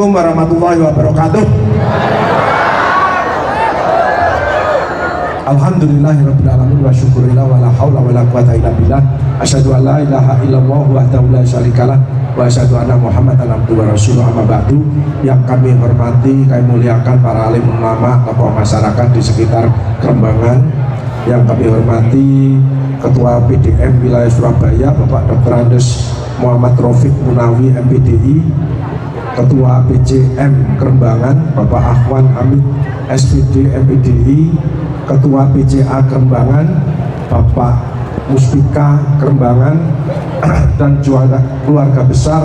Assalamualaikum warahmatullahi wabarakatuh. Alhamdulillahirabbil alamin wa syukurillah wa la haula wa la quwata illa billah. Asyhadu an la ilaha illallah wahdahu la syarikalah wa asyhadu anna Muhammadan abduhu wa rasuluh. Amma ba'du. Yang kami hormati, kami muliakan para alim ulama, tokoh masyarakat di sekitar Kerembangan. Yang kami hormati Ketua PDM Wilayah Surabaya Bapak Dr. Andes Muhammad Rafiq Munawi MPDI, Ketua PCM Kerembangan Bapak Ahwan Hamid SPD MPDI, Ketua PCA Kerembangan Bapak Muspika Kerembangan, dan juga keluarga besar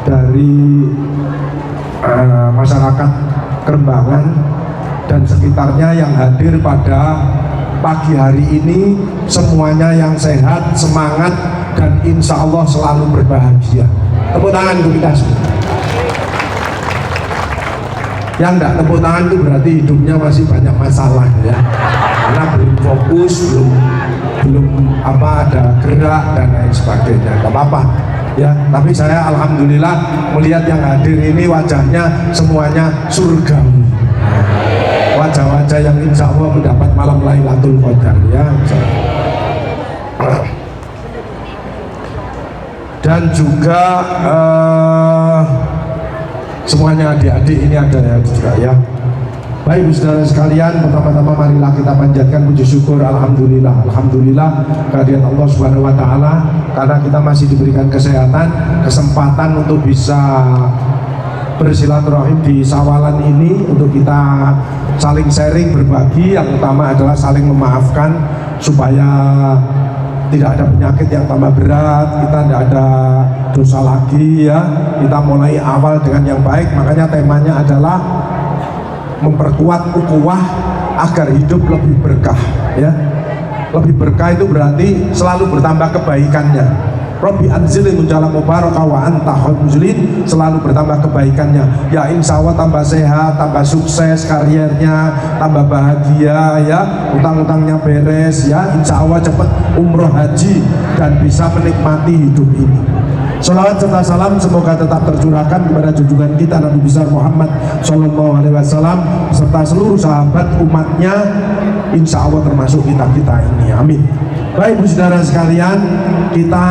dari masyarakat Kerembangan dan sekitarnya yang hadir pada pagi hari ini. Semuanya yang sehat, semangat, dan insya Allah selalu berbahagia. Tepuk tangan untuk kita semua. Yang tidak tepuk tangan itu berarti hidupnya masih banyak masalah ya, karena belum fokus, belum ada gerak dan lain sebagainya. Gak apa-apa ya, tapi saya alhamdulillah melihat yang hadir ini wajahnya semuanya surgawi, wajah-wajah yang insya Allah mendapat malam Lailatul Qadar ya. Dan juga semuanya adik-adik ini ada ya juga ya. Baik saudara sekalian, pertama-tama marilah kita panjatkan puji syukur alhamdulillah kehadirat Allah Subhanahu wa taala, karena kita masih diberikan kesehatan, kesempatan untuk bisa bersilaturahim di Sawalan ini, untuk kita saling sharing, berbagi. Yang utama adalah saling memaafkan supaya tidak ada penyakit yang tambah berat, kita tidak ada dosa lagi ya. Kita mulai awal dengan yang baik, makanya temanya adalah memperkuat ukhuwah agar hidup lebih berkah ya. Lebih berkah itu berarti selalu bertambah kebaikannya. Robbi anzili munjala mubarakah wa anta khairul munzilin, selalu bertambah kebaikannya ya. Insya Allah tambah sehat, tambah sukses karirnya, tambah bahagia ya, utang-utangnya beres ya, insya Allah cepat umroh haji dan bisa menikmati hidup ini. Salawat serta salam semoga tetap tercurahkan kepada junjungan kita Nabi besar Muhammad Sallallahu Alaihi Wasallam serta seluruh sahabat umatnya, insya Allah termasuk kita ini, amin. Baik saudara sekalian, kita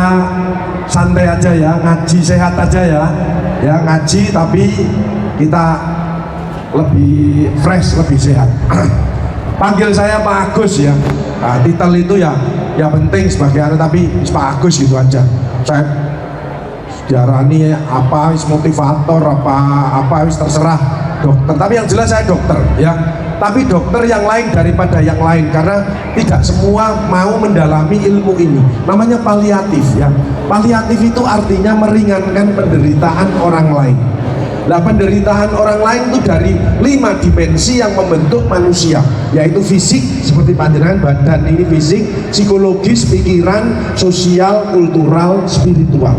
santai aja ya, ngaji sehat aja ya, ngaji tapi kita lebih fresh, lebih sehat. Panggil saya Pak Agus ya. Nah, titel itu ya penting sebagai anak, tapi Pak Agus gitu aja. Saya diarani apa, motivator apa terserah dokter, tapi yang jelas saya dokter ya. Tapi dokter yang lain daripada yang lain, karena tidak semua mau mendalami ilmu ini. Namanya paliatif ya. Paliatif itu artinya meringankan penderitaan orang lain. Nah, penderitaan orang lain itu dari 5 dimensi yang membentuk manusia, yaitu fisik seperti panjenengan, badan ini fisik, psikologis, pikiran, sosial, kultural, spiritual.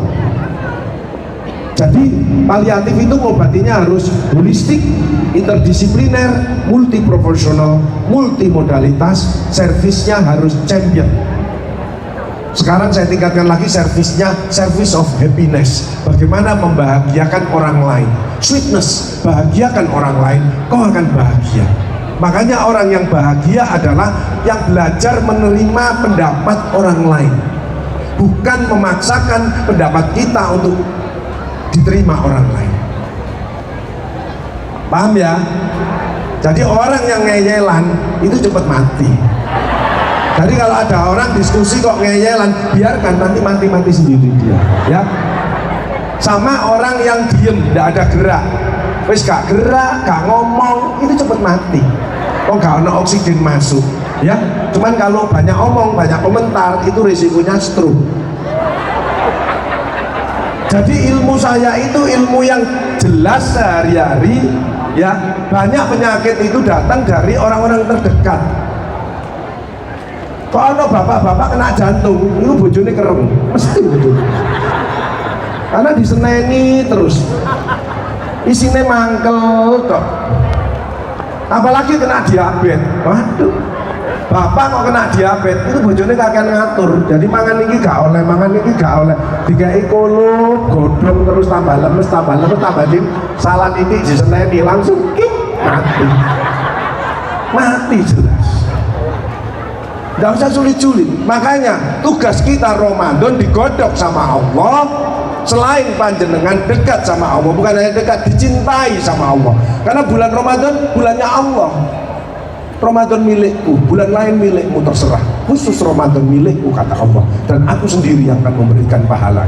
Jadi paliatif itu ngobatinya harus holistik, interdisipliner, multiprofesional, multimodalitas, servisnya harus champion. Sekarang saya tingkatkan lagi servisnya, service of happiness. Bagaimana membahagiakan orang lain. Sweetness, bahagiakan orang lain, kau akan bahagia. Makanya orang yang bahagia adalah yang belajar menerima pendapat orang lain, bukan memaksakan pendapat kita untuk diterima orang lain. Paham ya? Jadi orang yang ngeyelan itu cepat mati. Jadi kalau ada orang diskusi kok ngeyelan, biarkan, nanti mati sendiri dia ya. Sama orang yang diem, tidak ada gerak, wis gak gerak, gak ngomong, itu cepat mati. Kok gak ada oksigen masuk ya. Cuman kalau banyak omong, banyak komentar, itu risikonya stroke. Jadi ilmu saya itu ilmu yang jelas sehari-hari ya. Banyak penyakit itu datang dari orang-orang terdekat. Kalau bapak-bapak kena jantung, itu bojone kerem, mesti betul. Karena diseneni terus, isinya mangkel kok. Apalagi kena diabetes, waduh, bapak kok kena diabetes itu bojone kakek ngatur, jadi mangan ini gak oleh, mangan ini gak oleh, dikai kolup godong terus tambah lemes tambah salat ini diseneni langsung mati jelas. Nggak usah sulit-sulit. Makanya tugas kita Ramadan digodok sama Allah. Selain panjenengan dekat sama Allah, bukan hanya dekat, dicintai sama Allah. Karena bulan Ramadan bulannya Allah. Ramadan milikku, bulan lain milikmu, terserah. Khusus Ramadan milikku kata Allah, dan aku sendiri yang akan memberikan pahala.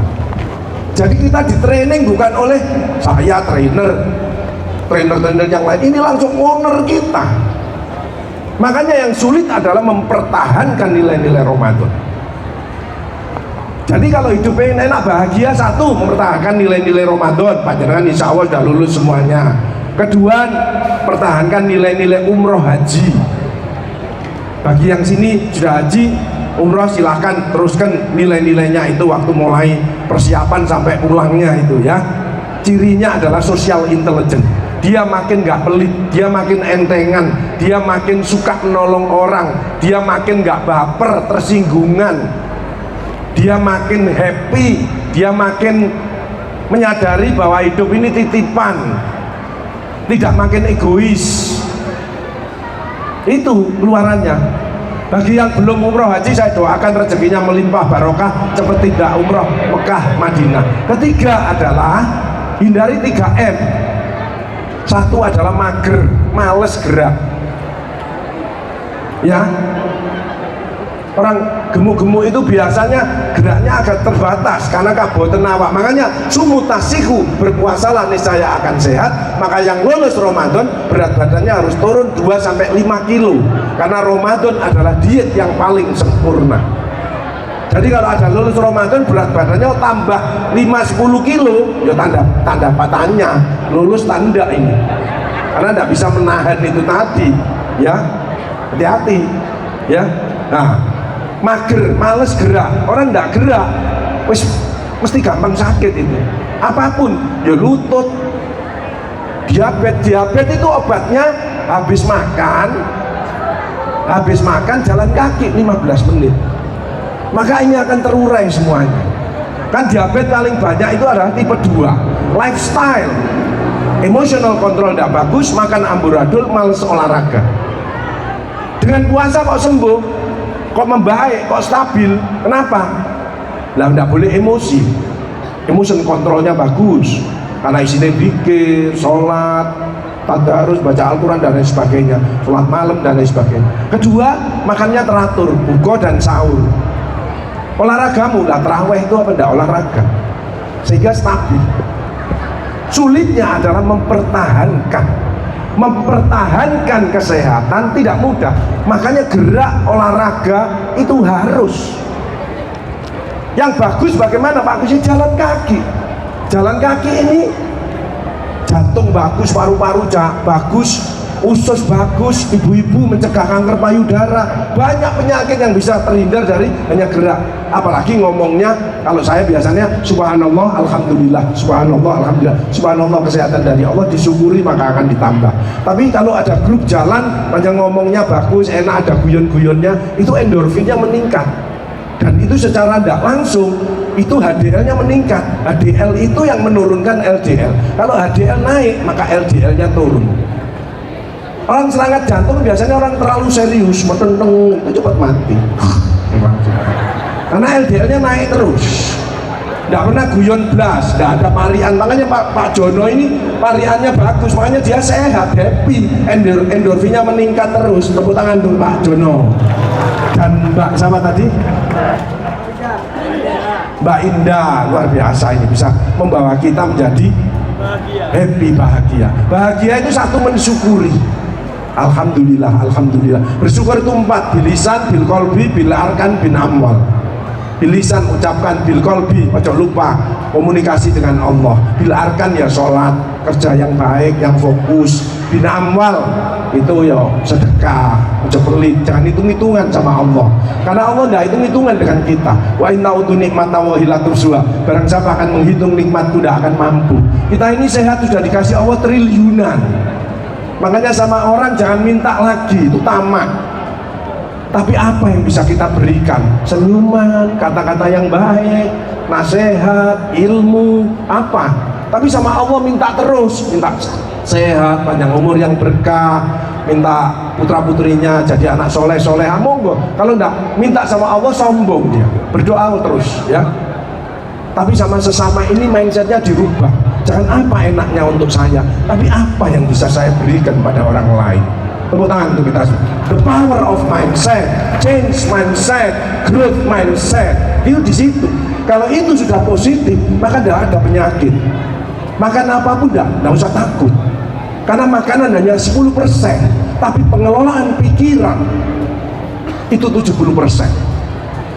Jadi kita di training bukan oleh saya trainer yang lain, ini langsung owner kita. Makanya yang sulit adalah mempertahankan nilai-nilai Ramadan. Jadi kalau hidup pengen enak bahagia, satu, mempertahankan nilai-nilai Ramadan, panjenengan insya Allah sudah lulus semuanya. Kedua, pertahankan nilai-nilai umroh haji. Bagi yang sini sudah haji umroh, silahkan teruskan nilai-nilainya itu waktu mulai persiapan sampai pulangnya itu ya. Cirinya adalah social intelligence. Dia makin gak pelit, dia makin entengan, dia makin suka menolong orang, dia makin gak baper, tersinggungan, dia makin happy, dia makin menyadari bahwa hidup ini titipan, tidak makin egois. Itu keluarannya. Bagi yang belum umroh haji, saya doakan rezekinya melimpah barokah, cepat tidak umroh Mekah Madinah. Ketiga adalah hindari 3M. Satu adalah mager, males gerak. Ya, orang gemuk-gemuk itu biasanya geraknya agak terbatas karena kaboten awak. Makanya sumutasiku, berpuasalah niscaya akan sehat. Maka yang lulus Ramadan berat badannya harus turun 2-5 kilo, karena Ramadan adalah diet yang paling sempurna. Jadi kalau ada lulus Ramadan berat badannya tambah 5-10 kilo, ya tanda patahnya lulus tanda ini, karena tidak bisa menahan itu tadi ya. Hati-hati ya. Nah, mager, males gerak, orang tidak gerak mesti gampang sakit itu apapun ya. Lutut, diabetes itu obatnya habis makan jalan kaki 15 menit, maka ini akan terurai semuanya. Kan diabetes paling banyak itu adalah tipe 2, lifestyle, emotional control tidak bagus, makan amburadul, males olahraga. Dengan puasa kok sembuh, kok membaik, kok stabil. Kenapa? Lah tidak boleh emosi, emotion kontrolnya bagus, karena isinya zikir, sholat, tadarus, baca Al-Quran dan lain sebagainya, sholat malam dan lain sebagainya. Kedua, makannya teratur, buka dan sahur. Olahragamu lah, terawih itu apa enggak olahraga, sehingga stabil. Sulitnya adalah mempertahankan kesehatan tidak mudah. Makanya gerak olahraga itu harus. Yang bagus bagaimana Pak? Bagusnya jalan kaki. Jalan kaki ini jantung bagus, paru-paru bagus, usus bagus, ibu-ibu mencegah kanker payudara. Banyak penyakit yang bisa terhindar dari hanya gerak. Apalagi ngomongnya, kalau saya biasanya subhanallah alhamdulillah, subhanallah alhamdulillah, subhanallah, kesehatan dari Allah, disyukuri maka akan ditambah. Tapi kalau ada grup jalan panjang ngomongnya bagus, enak, ada guyon-guyonnya, itu endorfinnya meningkat, dan itu secara tidak langsung itu HDL-nya meningkat. HDL itu yang menurunkan LDL. Kalau HDL naik maka LDL-nya turun. Orang serangan jantung biasanya orang terlalu serius, metenteng, itu cepat mati. Karena LDL-nya naik terus. Tidak pernah guyon blas, tidak ada parian. Makanya Pak Jono ini pariannya bagus, makanya dia sehat, happy, endorfinnya meningkat terus. Tepuk tangan untuk Pak Jono. Dan Mbak siapa tadi? Mbak Indah, luar biasa, ini bisa membawa kita menjadi happy, bahagia. Bahagia itu satu, mensyukuri. Alhamdulillah, alhamdulillah. Bersyukur itu 4, bilisan, bil kolbi, bil arkan, bin amwal. Bilisan ucapkan, bil kolbi, ojo lupa komunikasi dengan Allah. Bil arkan ya sholat, kerja yang baik, yang fokus. Bin amwal itu ya sedekah, ojo pelit, jangan hitung-hitungan sama Allah. Karena Allah tidak hitung-hitungan dengan kita. Wa inna utu nikmata wa hilatuswa. Barang siapa akan menghitung nikmat tidak akan mampu. Kita ini sehat sudah dikasih Allah triliunan. Makanya sama orang jangan minta lagi, itu tamak. Tapi apa yang bisa kita berikan? Senyuman, kata-kata yang baik, nasihat, ilmu, apa? Tapi sama Allah minta terus, minta sehat, panjang umur yang berkah, minta putra putrinya jadi anak soleh solehah, monggo. Kalau enggak, minta sama Allah sombong dia, berdoa terus ya. Tapi sama sesama ini mindsetnya dirubah. Jangan apa enaknya untuk saya, tapi apa yang bisa saya berikan pada orang lain. Tepuk tangan untuk kita semua. The power of mindset, change mindset, growth mindset, itu di situ. Kalau itu sudah positif, maka tidak ada penyakit. Makan apapun tidak usah takut. Karena makanan hanya 10%, tapi pengelolaan pikiran itu 70%.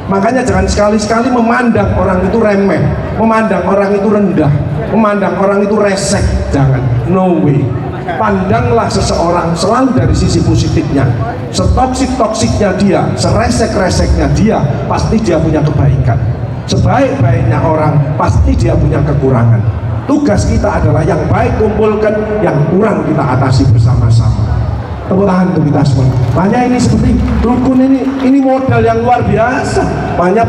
Makanya jangan sekali-sekali memandang orang itu remeh, memandang orang itu rendah, memandang orang itu resek. Jangan, no way. Pandanglah seseorang selalu dari sisi positifnya. Setoksik-toksiknya dia, seresek-reseknya dia, pasti dia punya kebaikan. Sebaik-baiknya orang, pasti dia punya kekurangan. Tugas kita adalah yang baik kumpulkan, yang kurang kita atasi bersama-sama. Tepuk tangan untuk kita semua. Banyak ini seperti rukun ini modal yang luar biasa. Banyak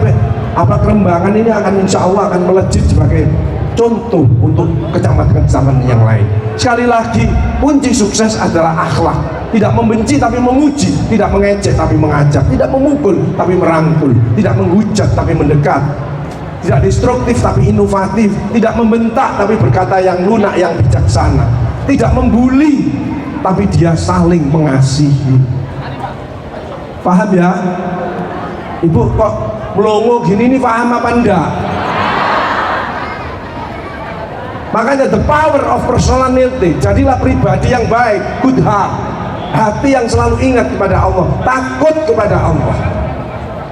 kerembangan ini akan insya Allah akan melejit sebagai contoh untuk kecamatan-kecamatan yang lain. Sekali lagi, kunci sukses adalah akhlak. Tidak membenci tapi memuji, tidak mengejek tapi mengajak, tidak memukul tapi merangkul, tidak menghujat tapi mendekat, tidak destruktif tapi inovatif, tidak membentak tapi berkata yang lunak, yang bijaksana, tidak membuli tapi dia saling mengasihi. Paham ya? Ibu kok melongo gini, ini paham apa enggak? Makanya the power of personality, jadilah pribadi yang baik, good heart, hati yang selalu ingat kepada Allah, takut kepada Allah.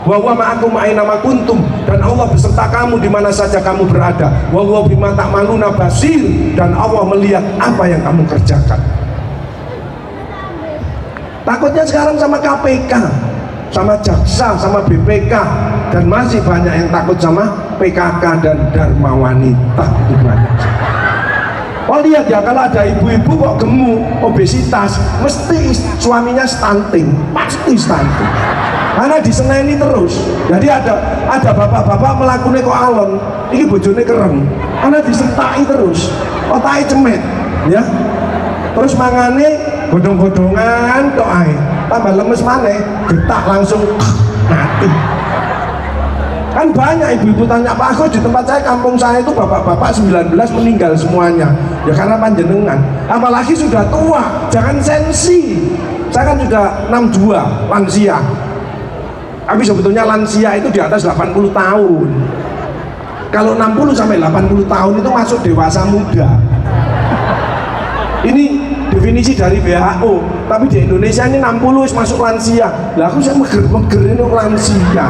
Wa huwa ma'akum aina ma kuntum, dan Allah beserta kamu di mana saja kamu berada. Wa huwa bima ta'maluna basir, dan Allah melihat apa yang kamu kerjakan. Takutnya sekarang sama KPK, sama jaksa, sama BPK, dan masih banyak yang takut sama PKK dan Dharma Wanita. Itu banyak. Oh lihat ya, kalau ada ibu-ibu kok gemuk, obesitas, mesti suaminya stunting, pasti stunting. Karena diseneni terus. Jadi ada bapak-bapak melakukan kok alon, ini bojone keren, karena disentaki terus, otaknya cemet, ya. Terus mangane godong-godongan tok ae, tambah lemes maneh, getak langsung mati. Kan banyak ibu-ibu tanya, Pak Agus, di tempat saya, kampung saya itu bapak-bapak 19 meninggal semuanya. Ya karena panjenengan. Apalagi sudah tua, jangan sensi. Saya kan sudah 62 lansia. Tapi sebetulnya lansia itu di atas 80 tahun. Kalau 60 sampai 80 tahun itu masuk dewasa muda. Ini definisi dari WHO, tapi di Indonesia ini 60 masuk lansia. Lah aku saya meger ini lansia.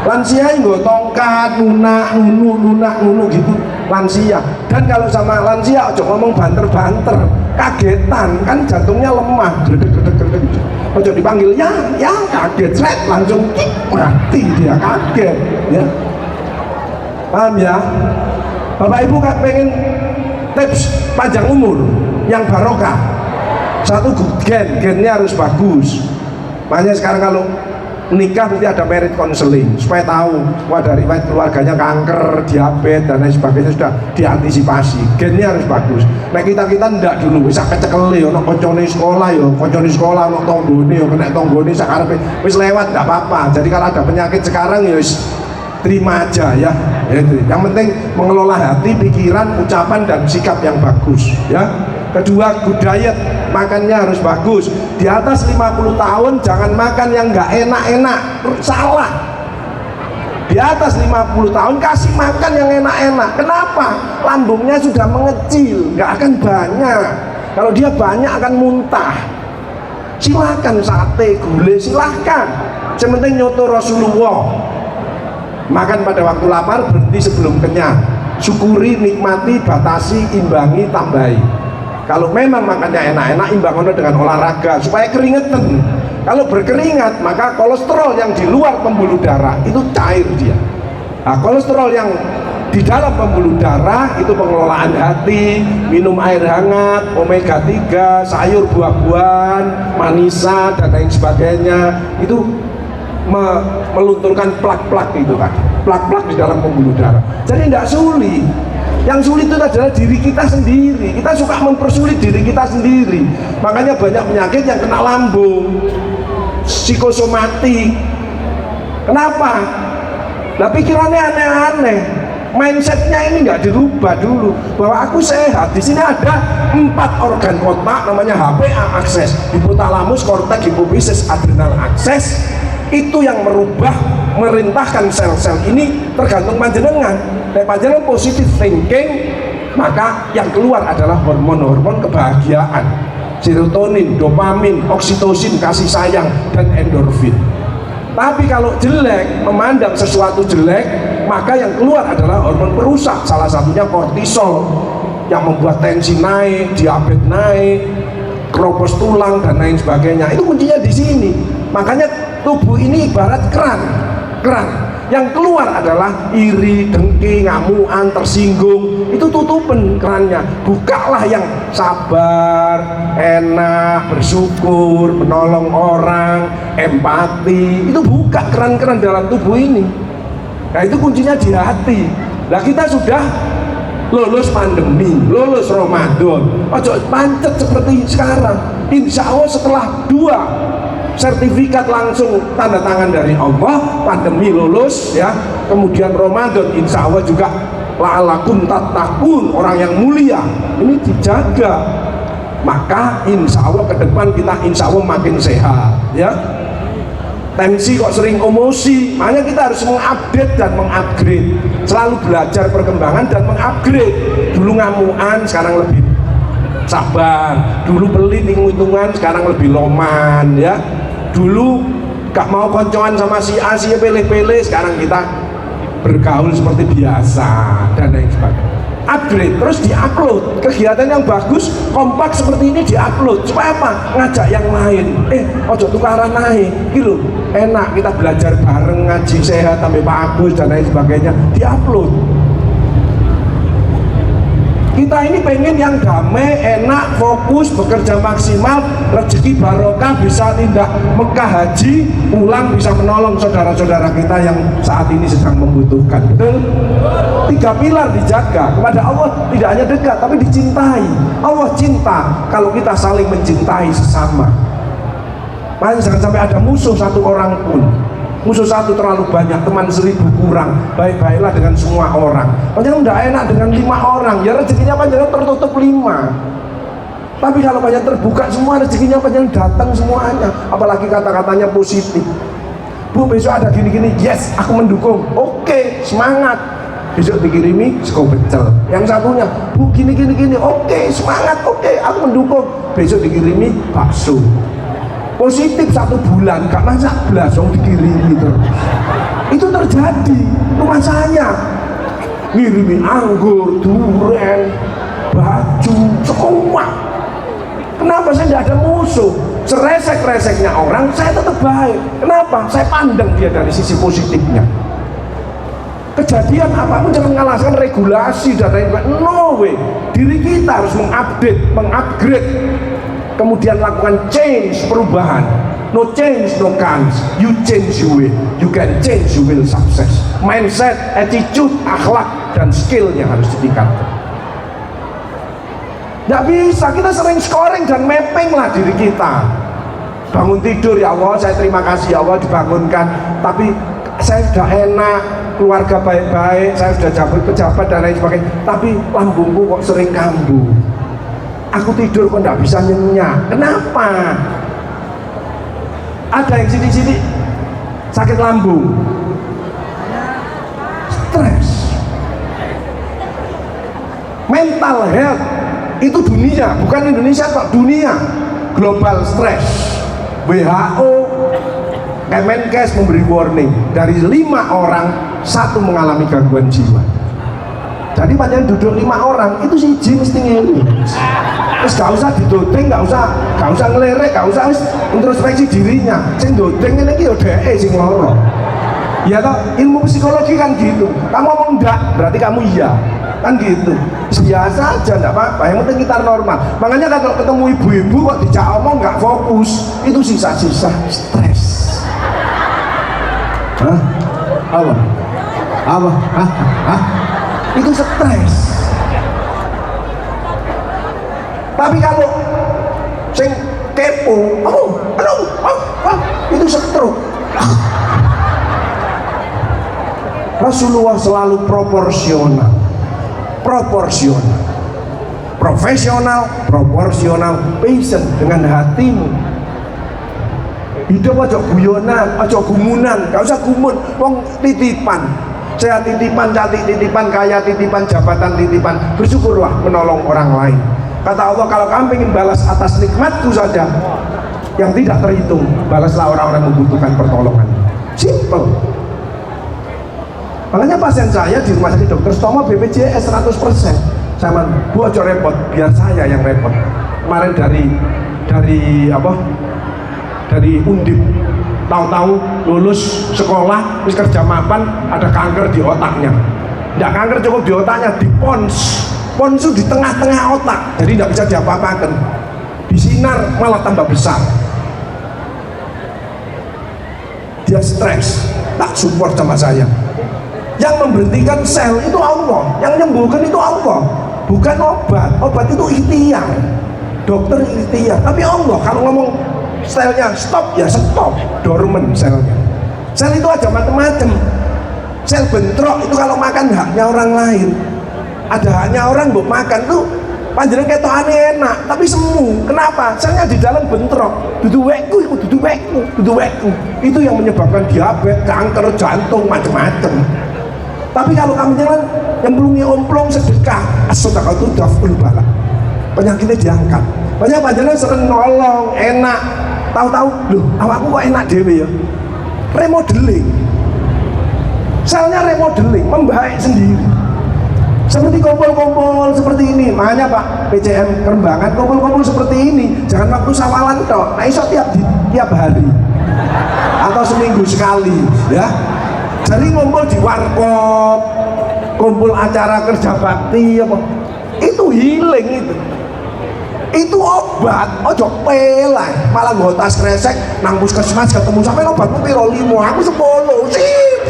Lansia ini nggak tongkat, lunak ngunu gitu, lansia. Dan kalau sama lansia ojo ngomong banter-banter, kagetan, kan jantungnya lemah, gredeg. Ojo dipanggil ya kaget, sret, langsung mati dia, kaget, ya. Paham ya? Bapak Ibu kan pengen tips panjang umur yang barokah. Satu, gennya harus bagus. Makanya sekarang kalau nikah nanti ada merit counseling supaya tahu, wah dari riwayat keluarganya kanker, diabetes dan lain sebagainya sudah diantisipasi. Gennya harus bagus. Nah kita ndak dulu bisa kecekel yo, ono koncone sekolah yo, ono tonggone yo, kena tonggone sakarepe wis lewat ndak apa-apa. Jadi kalau ada penyakit sekarang ya terima aja ya. Yang penting mengelola hati, pikiran, ucapan dan sikap yang bagus ya. Kedua, good diet, makannya harus bagus. Di atas 50 tahun jangan makan yang nggak enak-enak, salah. Di atas 50 tahun kasih makan yang enak-enak. Kenapa? Lambungnya sudah mengecil, nggak akan banyak. Kalau dia banyak akan muntah. Silakan sate, gulai, silahkan. Yang penting nyoto Rasulullah. Makan pada waktu lapar, berhenti sebelum kenyang. Syukuri, nikmati, batasi, imbangi, tambahi. Kalau memang makannya enak-enak, imbangannya dengan olahraga supaya keringetan. Kalau berkeringat, maka kolesterol yang di luar pembuluh darah itu cair dia. Nah, kolesterol yang di dalam pembuluh darah itu pengelolaan hati, minum air hangat, omega 3, sayur, buah-buahan, manisan dan lain sebagainya. Itu melunturkan plak-plak itu tadi, plak-plak di dalam pembuluh darah. Jadi tidak sulit. Yang sulit itu adalah diri kita sendiri. Kita suka mempersulit diri kita sendiri. Makanya banyak penyakit yang kena lambung, psikosomatik. Kenapa? Nah, pikirannya aneh-aneh. Mindsetnya ini nggak dirubah dulu, bahwa aku sehat. Di sini ada 4 organ otak, namanya HPA akses, hipotalamus, korteks, hipofisis, adrenal akses. Itu yang merubah, merintahkan sel-sel ini tergantung panjenengan. Nek panjenengan positive thinking, maka yang keluar adalah hormon-hormon kebahagiaan, serotonin, dopamin, oksitosin, kasih sayang, dan endorfin. Tapi kalau jelek, memandang sesuatu jelek, maka yang keluar adalah hormon perusak, salah satunya kortisol yang membuat tensi naik, diabetes naik, keropos tulang dan lain sebagainya. Itu kuncinya di sini. Makanya tubuh ini ibarat keran. Yang keluar adalah iri, dengki, ngamuan, tersinggung. Itu tutupin kerannya. Bukalah yang sabar, enak, bersyukur, menolong orang, empati. Itu buka keran-keran dalam tubuh ini. Nah, itu kuncinya di hati. Nah, kita sudah lulus pandemi, lulus Ramadan. Ojo pancet seperti sekarang. Insya Allah setelah 2 sertifikat langsung tanda tangan dari Allah, pandemi lulus ya, kemudian Ramadan insya Allah juga la'alakum tattaqun, orang yang mulia ini dijaga, maka insya Allah ke depan kita insya Allah makin sehat ya. Tensi kok sering emosi, makanya kita harus mengupdate dan mengupgrade, selalu belajar perkembangan dan mengupgrade. Dulu ngamuan, sekarang lebih sabar. Dulu pelit hitung-hitungan, sekarang lebih loman ya. Dulu gak mau koncoan sama si A, si pilih-pilih, sekarang kita bergaul seperti biasa dan lain sebagainya. Upgrade, terus diupload kegiatan yang bagus, kompak seperti ini diupload supaya apa? Ngajak yang lain, ojo tukaran naik gitu, enak kita belajar bareng, ngaji sehat sampai Pak Agus dan lain sebagainya, diupload. Kita ini pengen yang damai, enak, fokus, bekerja maksimal, rezeki barokah, bisa tindak Mekah haji, pulang bisa menolong saudara-saudara kita yang saat ini sedang membutuhkan. Betul? 3 pilar dijaga. Kepada Allah tidak hanya dekat, tapi dicintai. Allah cinta kalau kita saling mencintai sesama. Makanya jangan sampai ada musuh satu orang pun. Musuh satu terlalu banyak, teman 1000 kurang. Baik-baiklah dengan semua orang. Panjang tidak enak dengan 5 orang, ya rezekinya panjang tertutup 5. Tapi kalau panjang terbuka semua, rezekinya panjang datang semuanya. Apalagi kata-katanya positif. Bu, besok ada gini-gini, yes, aku mendukung. Oke, semangat. Besok dikirimi sego pecel. Yang satunya, bu, gini-gini, oke, semangat, oke, aku mendukung. Besok dikirimi bakso. Positif 1 bulan, gak masak belas, dikirimi terus. Itu terjadi, rumah saya ngirimi anggur, durian, baju, semua. Kenapa? Saya tidak ada musuh. Seresek-reseknya orang, saya tetap baik. Kenapa? Saya pandang dia dari sisi positifnya. Kejadian apapun jangan mengalahkan regulasi dan lain-lain. No way. Diri kita harus mengupdate, mengupgrade, kemudian lakukan change, perubahan. No change, no chance. You change, you will. You can change, you will success. Mindset, attitude, akhlak, dan skillnya harus ditingkatkan. Nggak bisa, kita sering scoring dan mapping lah diri kita. Bangun tidur, ya Allah, saya terima kasih ya Allah dibangunkan. Tapi saya sudah enak, keluarga baik-baik, saya sudah pejabat dan lain sebagainya. Tapi lambungku kok sering kambuh. Aku tidur kok nggak bisa nyenyak. Kenapa? Ada yang sini-sini sakit lambung, stres, mental health itu dunia, bukan Indonesia kok, dunia. Global stress. WHO, Kemenkes memberi warning, dari 5 orang 1 mengalami gangguan jiwa. Jadi panjang duduk 5 orang itu siji mesti ngene. Terus gak usah didodeng, gak usah ngelerek, gak usah introspeksi dirinya. Sing dodeng ini iki yo dheke sing lara. Ya toh, ilmu psikologi kan gitu. Kamu ngomong enggak, berarti kamu iya. Kan gitu. Biasa aja, enggak apa-apa. Yang penting kita normal. Makanya kalau ketemu ibu-ibu kok dijak omong enggak fokus, itu sisa-sisa stres. Hah? Apa? Apa? Hah? Hah? Itu stres. Tapi kalau sing kepo, itu stroke. Rasulullah selalu proporsional, profesional, proporsional, patient dengan hatimu. Hidup aja guyonan, aja gumunan, gak usah gumun. Wong titipan, saya titipan, cantik titipan, kaya titipan, jabatan titipan. Bersyukurlah menolong orang lain. Kata Allah, kalau kamu ingin balas atas nikmatku saja yang tidak terhitung, balaslah orang-orang membutuhkan pertolongan. Simple. Makanya pasien saya di rumah sakit Dr. Stomo BPJS 100%. Sama Bu aja repot, biar saya yang repot. Kemarin dari Undip, tahu-tahu lulus sekolah, terus kerja mapan, ada kanker di otaknya. Tidak kanker cukup di otaknya, di pons itu di tengah-tengah otak, jadi tidak bisa diapa-apakan. Disinar malah tambah besar. Dia stres, tak support sama saya. Yang memberhentikan sel itu Allah, yang menyembuhkan itu Allah, bukan obat. Obat itu ikhtiar, dokter ikhtiar. Tapi Allah kalau ngomong selnya stop, ya stop, dormant selnya. Sel itu ada macam-macam. Sel bentrok itu kalau makan haknya orang lain. Ada haknya orang buat makan tuh panjenengan ketokane enak, tapi semu. Kenapa? Selnya di dalam bentrok. Dudu wekku. Itu yang menyebabkan diabetes, kanker jantung, macam-macam. Tapi kalau kamu jangan nyemplungi omplong sedekah, as-sedekah itu daful bala, penyakitnya diangkat. Banyak panjenengan sering nolong, enak, tahu-tahu, loh awakku kok enak dewe ya. Remodeling, selnya remodeling, membaik sendiri. Seperti kumpul-kumpul seperti ini, makanya Pak PCM Kerembangan kumpul-kumpul seperti ini, jangan waktu sawalan toh, nah iso tiap hari atau seminggu sekali, ya. Jadi ngumpul di warkop, kumpul acara kerja bakti apa, itu healing itu obat. Ojo pelai malah nggo tas kresek nang puskesmas ketemu sampe obatmu piro 5, aku 10. Sip.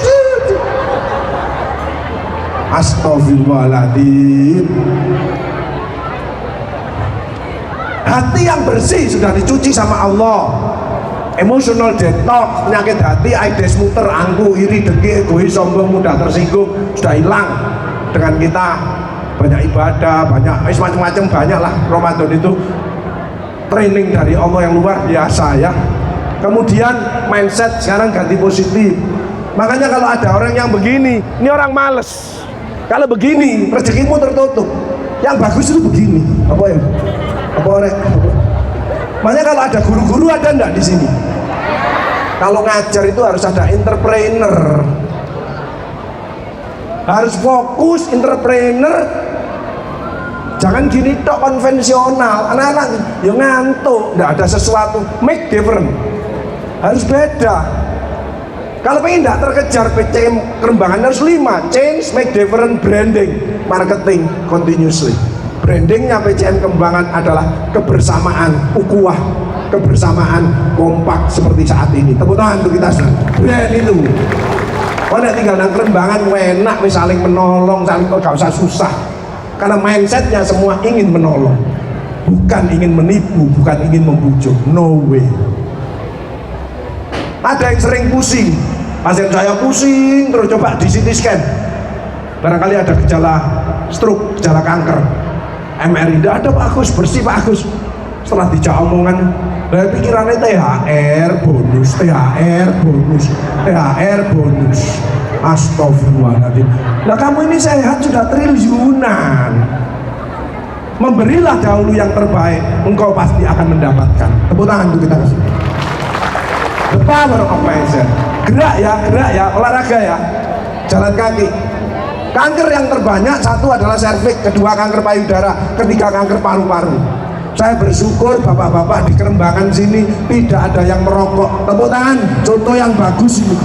Astagfirullahaladzim. Hati yang bersih sudah dicuci sama Allah. Emotional detox, penyakit hati, AIDS, muter, angku, iri, dengki, egois, sombong, mudah tersinggung sudah hilang dengan kita banyak ibadah, banyak macam-macam, banyak lah. Ramadan itu training dari Allah yang luar biasa ya. Kemudian mindset sekarang ganti positif. Makanya kalau ada orang yang begini, ini orang males. Kalau begini rezekimu tertutup. Yang bagus itu begini. Apa ya? Apa orang? Makanya kalau ada guru-guru ada enggak di sini? Kalau ngajar itu harus ada entrepreneur. Harus fokus entrepreneur. Jangan gini tok konvensional. Anak-anak ya ngantuk, enggak ada sesuatu. Make different. Harus beda. Kalau pengen tidak terkejar PCM Kerembangan harus 5. Change, make different, branding, marketing continuously. Brandingnya PCM Kerembangan adalah kebersamaan, ukhuwah, kebersamaan, kompak seperti saat ini. Tepuk tangan untuk kita semua. Brand itu. Kalau tinggal nang Kerembangan enak, saling menolong, saling gak usah susah. Karena mindsetnya semua ingin menolong, bukan ingin menipu, bukan ingin membujuk. No way. Ada yang sering pusing, pasien saya pusing terus, coba di CT scan, barangkali ada gejala stroke, gejala kanker, MRI, tidak ada Pak Agus, bersih Pak Agus. Setelah dijawab omongan, dari pikirannya THR bonus. Astagfirullahaladzim. Nah kamu ini sehat sudah triliunan. Memberilah dahulu yang terbaik, engkau pasti akan mendapatkan. Tepuk tangan untuk kita kasih. The power of mindset. Gerak ya, olahraga ya, jalan kaki. Kanker yang terbanyak, satu adalah serviks, kedua kanker payudara, ketiga kanker paru-paru. Saya bersyukur bapak-bapak di Kerembangan sini tidak ada yang merokok. Tepuk tangan, contoh yang bagus ini.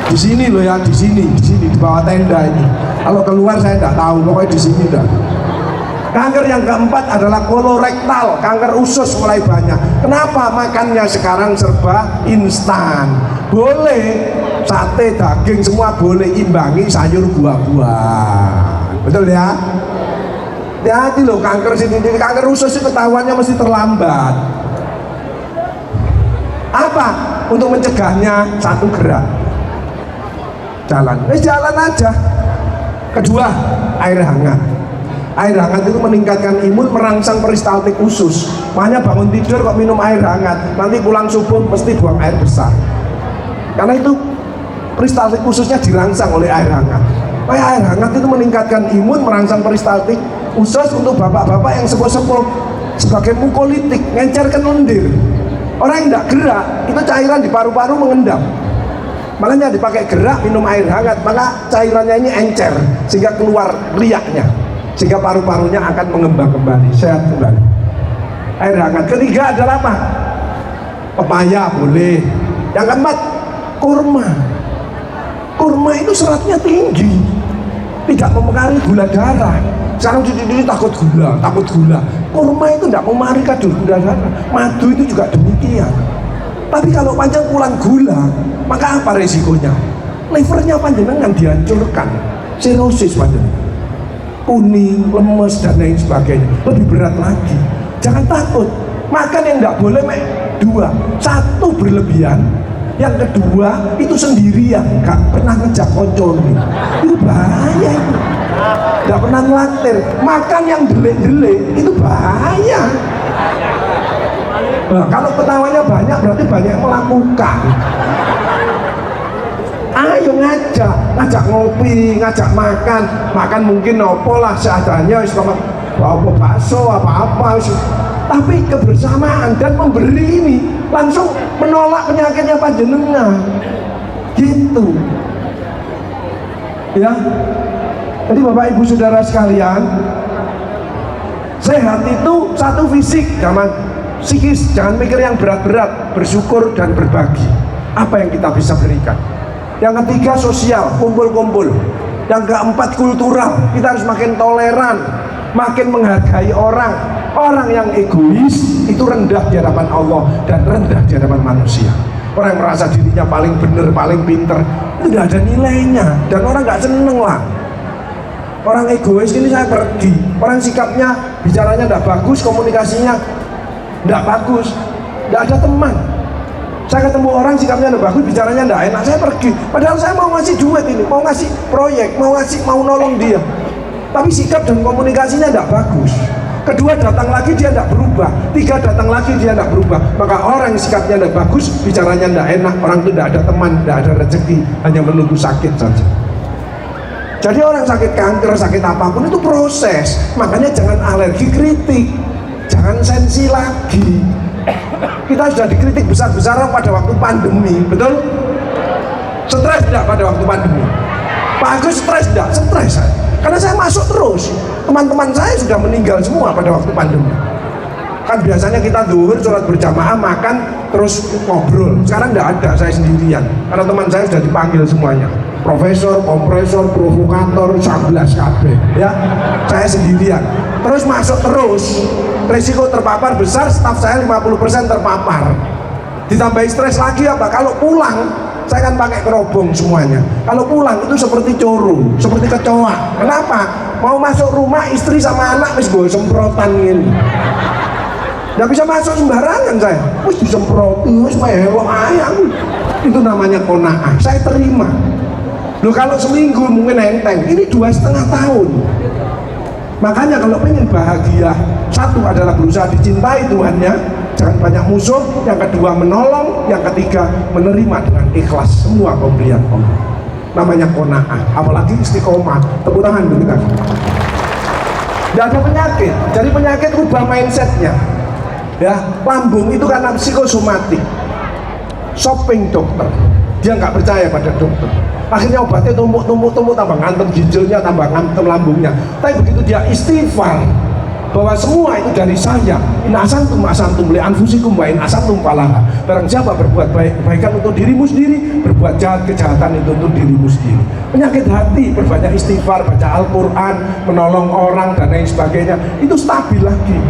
Di sini loh ya, di sini di bawah tenda ini. Kalau keluar saya tidak tahu, pokoknya di sini dah. Kanker yang keempat adalah kolorektal, kanker usus mulai banyak. Kenapa? Makannya sekarang serba instan. Boleh, sate, daging, semua boleh, imbangi sayur buah-buah. Betul ya? Hati-hati loh, kanker kanker usus itu ketahuannya mesti terlambat. Apa? Untuk mencegahnya satu gerak, jalan aja. Kedua, air hangat. Air hangat itu meningkatkan imun, merangsang peristaltik usus. Makanya bangun tidur kok minum air hangat, nanti pulang subuh mesti buang air besar. Karena itu peristaltik ususnya dirangsang oleh air hangat. Makanya air hangat itu meningkatkan imun, merangsang peristaltik usus untuk bapak-bapak yang sepuh-sepuh, sebagai mukolitik, ngencerkan lendir. Orang yang tidak gerak, itu cairan di paru-paru mengendap. Makanya dipakai gerak, minum air hangat, maka cairannya ini encer, sehingga keluar riaknya, sehingga paru-parunya akan mengembang kembali, sehat kembali. Air hangat. Ketiga adalah apa? Pepaya boleh. Yang keempat, kurma. Kurma itu seratnya tinggi, tidak mempengaruhi gula darah. Sekarang cuci takut gula. Kurma itu tidak mempengaruhi kadar gula darah. Madu itu juga demikian. Tapi kalau panjang pulang gula, maka apa resikonya? Livernya panjenengan dihancurkan, sirosis panjenengan, kuning, lemes dan lain sebagainya. Lebih berat lagi. Jangan takut. Makan yang tidak boleh dua. Satu berlebihan, yang kedua itu sendirian, gak pernah ngejak koncone. Itu bahaya itu. Gak pernah ngelantir. Makan yang delik-delik itu bahaya. Nah, kalau ketawanya banyak berarti banyak yang melakukan. Ayo ngajak ngopi, ngajak makan mungkin opo lah seadanya, apa bakso apa-apa. Tapi kebersamaan dan memberi ini langsung menolak penyakitnya panjenengan. Gitu. Ya. Jadi Bapak Ibu Saudara sekalian, sehat itu satu fisik, jangan psikis, jangan mikir yang berat-berat, bersyukur dan berbagi apa yang kita bisa berikan. Yang ketiga sosial, kumpul-kumpul. Yang keempat kultural, kita harus makin toleran, makin menghargai orang. Orang yang egois itu rendah di hadapan Allah dan rendah di hadapan manusia. Orang yang merasa dirinya paling benar, paling pinter, itu tidak ada nilainya dan orang nggak seneng lah. Orang egois ini saya pergi, orang sikapnya, bicaranya tidak bagus, komunikasinya tidak bagus, tidak ada teman. Saya ketemu orang sikapnya tidak bagus, bicaranya tidak enak, saya pergi. Padahal saya mau ngasih duit ini, mau ngasih proyek, mau nolong dia, tapi sikap dan komunikasinya tidak bagus. Kedua datang lagi dia tidak berubah, tiga datang lagi dia tidak berubah. Maka orang yang sikapnya tidak bagus, bicaranya tidak enak, orang itu tidak ada teman, tidak ada rezeki, hanya menunggu sakit saja. Jadi orang sakit kanker, sakit apapun itu proses. Makanya jangan alergi kritik, jangan sensi lagi. Kita sudah dikritik besar-besaran pada waktu pandemi, betul? Stres tidak pada waktu pandemi? Pak Agus stres tidak? Stres saya. Karena saya masuk terus. Teman-teman saya sudah meninggal semua pada waktu pandemi. Kan biasanya kita zuhur, sholat berjamaah, makan, terus ngobrol. Sekarang tidak ada, saya sendirian. Karena teman saya sudah dipanggil semuanya. Profesor, kompresor, provokator, 11 KB. Ya, saya sendirian. Terus masuk terus. Risiko terpapar besar, staf saya 50% terpapar. Ditambah stres lagi apa? Kalau pulang, saya kan pakai kerobong semuanya. Kalau pulang itu seperti coro, seperti kecoa. Kenapa? Mau masuk rumah istri sama anak wis gue semprotan ini. Nggak bisa masuk sembarangan saya. Wis disemproti, wis elok ayam. Itu namanya qanaah. Saya terima. Loh kalau seminggu mungkin enteng. Ini 2,5 tahun. Makanya kalau pengen bahagia, satu adalah berusaha dicintai Tuhannya, jangan banyak musuh. Yang kedua menolong, yang ketiga menerima dengan ikhlas semua pemberian Allah. Namanya qanaah. Apalagi istiqomah. Tepuk tangan dulu kan. Tidak ada penyakit. Jadi penyakit ubah mindsetnya. Ya, lambung itu karena psikosomatik. Shopping dokter. Dia nggak percaya pada dokter. Akhirnya obatnya tumpuk, tambah ngantem ginjalnya, tambah ngantem lambungnya. Tapi begitu dia istighfar bahwa semua itu dari saya, in asantum li anfusikum wa in asantum falaha. Barang siapa berbuat kebaikan untuk dirimu sendiri, berbuat jahat kejahatan itu untuk dirimu sendiri. Penyakit hati, berbanyak istighfar, baca Al-Quran, menolong orang dan lain sebagainya, itu stabil lagi.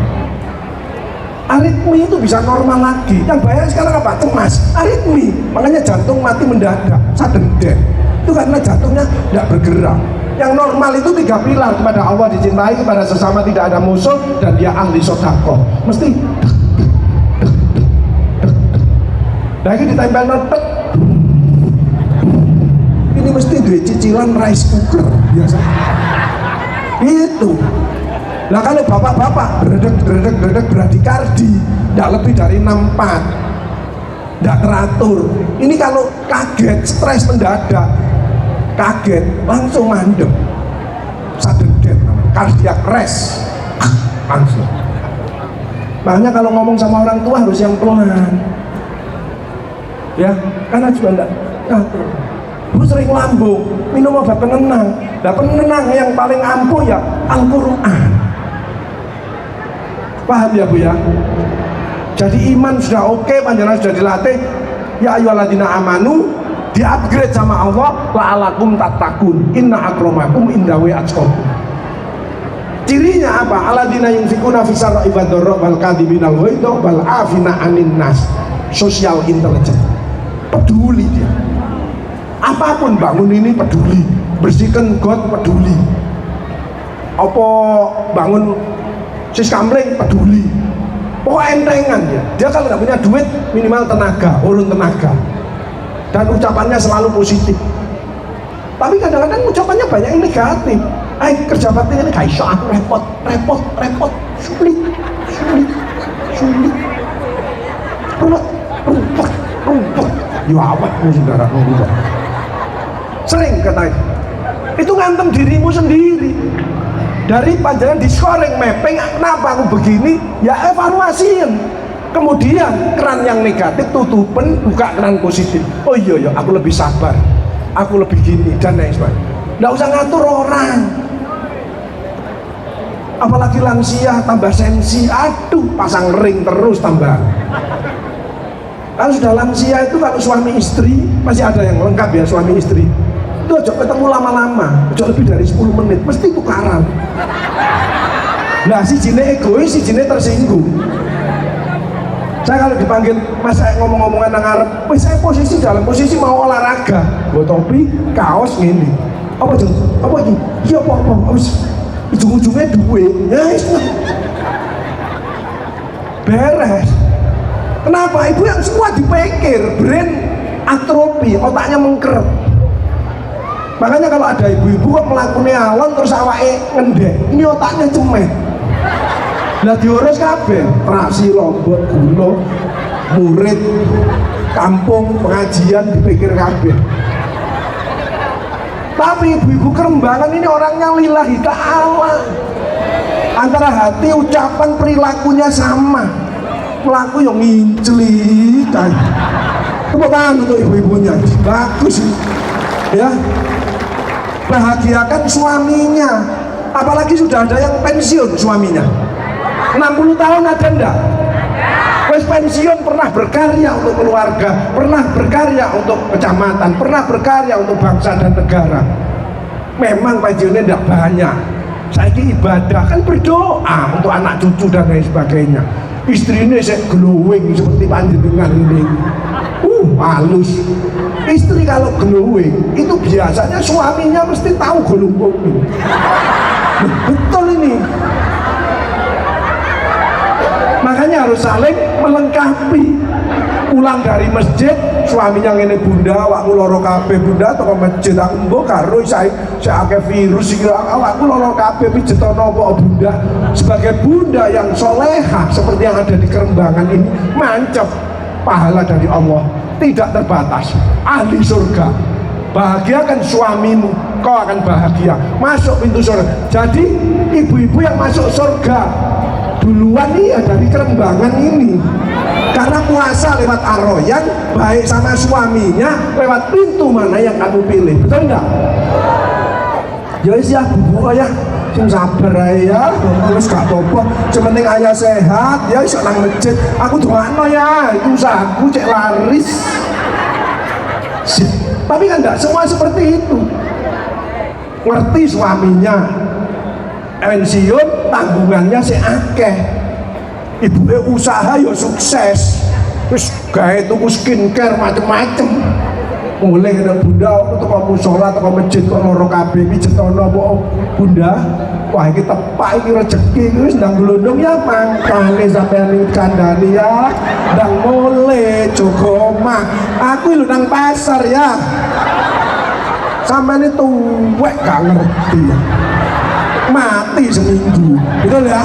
aritmi itu bisa normal lagi. Yang bahaya sekarang apa? Cemas, aritmi, makanya jantung mati mendadak, sudden death. Itu karena jantungnya tidak bergerak. Yang normal itu 3 pilar: kepada Allah dicintai, kepada sesama tidak ada musuh, dan dia ahli sedekah. Mesti lagi ditempel notek. Ini mesti duit cicilan rice cooker biasa. Itu. Nah kalau bapak-bapak beredek bradikardi, tidak lebih dari 64, tidak teratur. Ini kalau kaget, stres mendadak, kaget langsung mandek, sudden death, cardiac arrest langsung. Makanya kalau ngomong sama orang tua harus yang pelan, ya, karena juga enggak ngatur. Gue sering lambung, minum obat penenang. Nah penenang yang paling ampuh ya Al-Quran. Paham ya Bu ya? Jadi iman sudah oke, panjenengan sudah dilatih. Ya ayyuhalladzina amanu, di-upgrade sama Allah, la'alakum tattaqun, inna akramakum indallahi atqakum. Cirinya apa? Alladzina yunfikuna fisarra'i wad-dharra wal kadhibina al-ghaidha wal 'afina 'anil nas. Social intelligence. Peduli dia. Apapun, bangun ini peduli, bersihkan got peduli, apa bangun sis kamling peduli. Pokoknya entengan dia kalau nggak punya duit minimal tenaga, ulun tenaga, dan ucapannya selalu positif. Tapi kadang-kadang ucapannya banyak yang negatif. Kerja bakti ini gak iso, aku repot, sulit, rumput, ya awet saudara, rumput. Sering katanya itu ngantem dirimu sendiri. Dari panjangan diskoring mapping, kenapa aku begini, ya evaluasiin. Kemudian keran yang negatif tutupin, buka keran positif. Oh iya aku lebih sabar, aku lebih gini, dan lain sebagainya. Nggak usah ngatur orang, apalagi lansia tambah sensi, aduh pasang ring terus tambah. Kalau sudah lansia itu, kalau suami istri masih ada yang lengkap ya, suami istri itu aja ketemu lama-lama, aja lebih dari 10 menit, mesti tukaran. Nah si jine egois, si jine tersinggung. Saya kalau dipanggil mas, saya ngomong-ngomongan nang ngarep, saya posisi dalam posisi mau olahraga, bawa topi, kaos gini. Apa ini? Iya apa? Ujung-ujungnya duit, ya beres. Kenapa? Ibu yang semua dipikir, brain atrofi, otaknya mengkeret. Makanya kalau ada ibu-ibu kok melakukan alon terus awake ngendek, ini otaknya cemet. Lah diurus kabeh, terasi, lombok, gula, murid, kampung, pengajian dipikir kabeh. Tapi ibu-ibu Kerembangan ini orangnya lillahi ta'ala. Antara hati, ucapan, perilakunya sama. Pelaku yang nginceli kan. Tepuk tangan untuk ibu-ibunya, bagus ya. Bahagiakan suaminya, apalagi sudah ada yang pensiun suaminya 60 tahun, ada enggak? Wes pensiun pernah berkarya untuk keluarga, pernah berkarya untuk kecamatan, pernah berkarya untuk bangsa dan negara. Memang pensiunnya tidak banyak, saya ibadah kan, berdoa untuk anak cucu dan lain sebagainya. Istrinya saya glowing seperti panjenengan ini, halus. Istri kalau glowing itu biasanya suaminya mesti tahu golong. Betul ini. Makanya harus saling melengkapi. Pulang dari masjid, suaminya ngene, bunda, awakku loro kabeh bunda, toko masjid aku mbok karo saya akeh virus iki, awakku loro kabeh pijetono apa bunda. Sebagai bunda yang solehah seperti yang ada di Kerembangan ini, mancep pahala dari Allah tidak terbatas, ahli surga. Bahagiakan suamimu, kau akan bahagia, masuk pintu surga. Jadi ibu-ibu yang masuk surga duluan ya dari Kerembangan ini, karena puasa lewat Ar-Royan, baik sama suaminya lewat pintu mana yang kamu pilih, betul enggak? Ya ya bu ya, sing sabar ya, terus gak apa-apa, sementing ayah sehat ya, iso nang masjid, aku doano ya, itu usahaku cek laris. Tapi kan enggak semua seperti itu. Ngerti suaminya pensiun, tanggungannya akeh, ibuke usaha ya sukses, terus gawe tuku skincare macem-macem. Mulai kena bunda, aku tuh kamu sholat, atau masjid kok loro kabeh mijetono apa bunda? Wah ini tepak ini rezeki, ini sedang gelondong ya mangkane sampean kandani ya, sedang mulai jogoma. Aku lu nang pasar ya, sampean itu wek gak ngerti ya, mati seminggu, betul ya?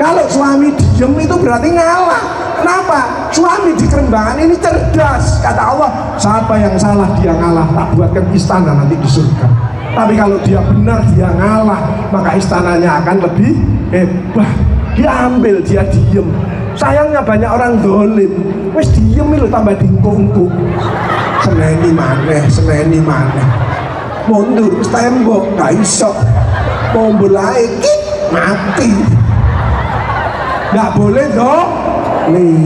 Kalau suami diem itu berarti ngalah. Kenapa? Suami di Kerembangan ini cerdas. Kata Allah, siapa yang salah dia ngalah, tak buatkan istana nanti di surga. Tapi kalau dia benar dia ngalah, maka istananya akan lebih hebat. Dia ambil, dia diem. Sayangnya banyak orang dolim, wes diem itu tambah dingkungku. Seneni maneh, seneni maneh. Mundur ke tembok, gak iso. Mau belai, mati. Gak boleh dong. Nih,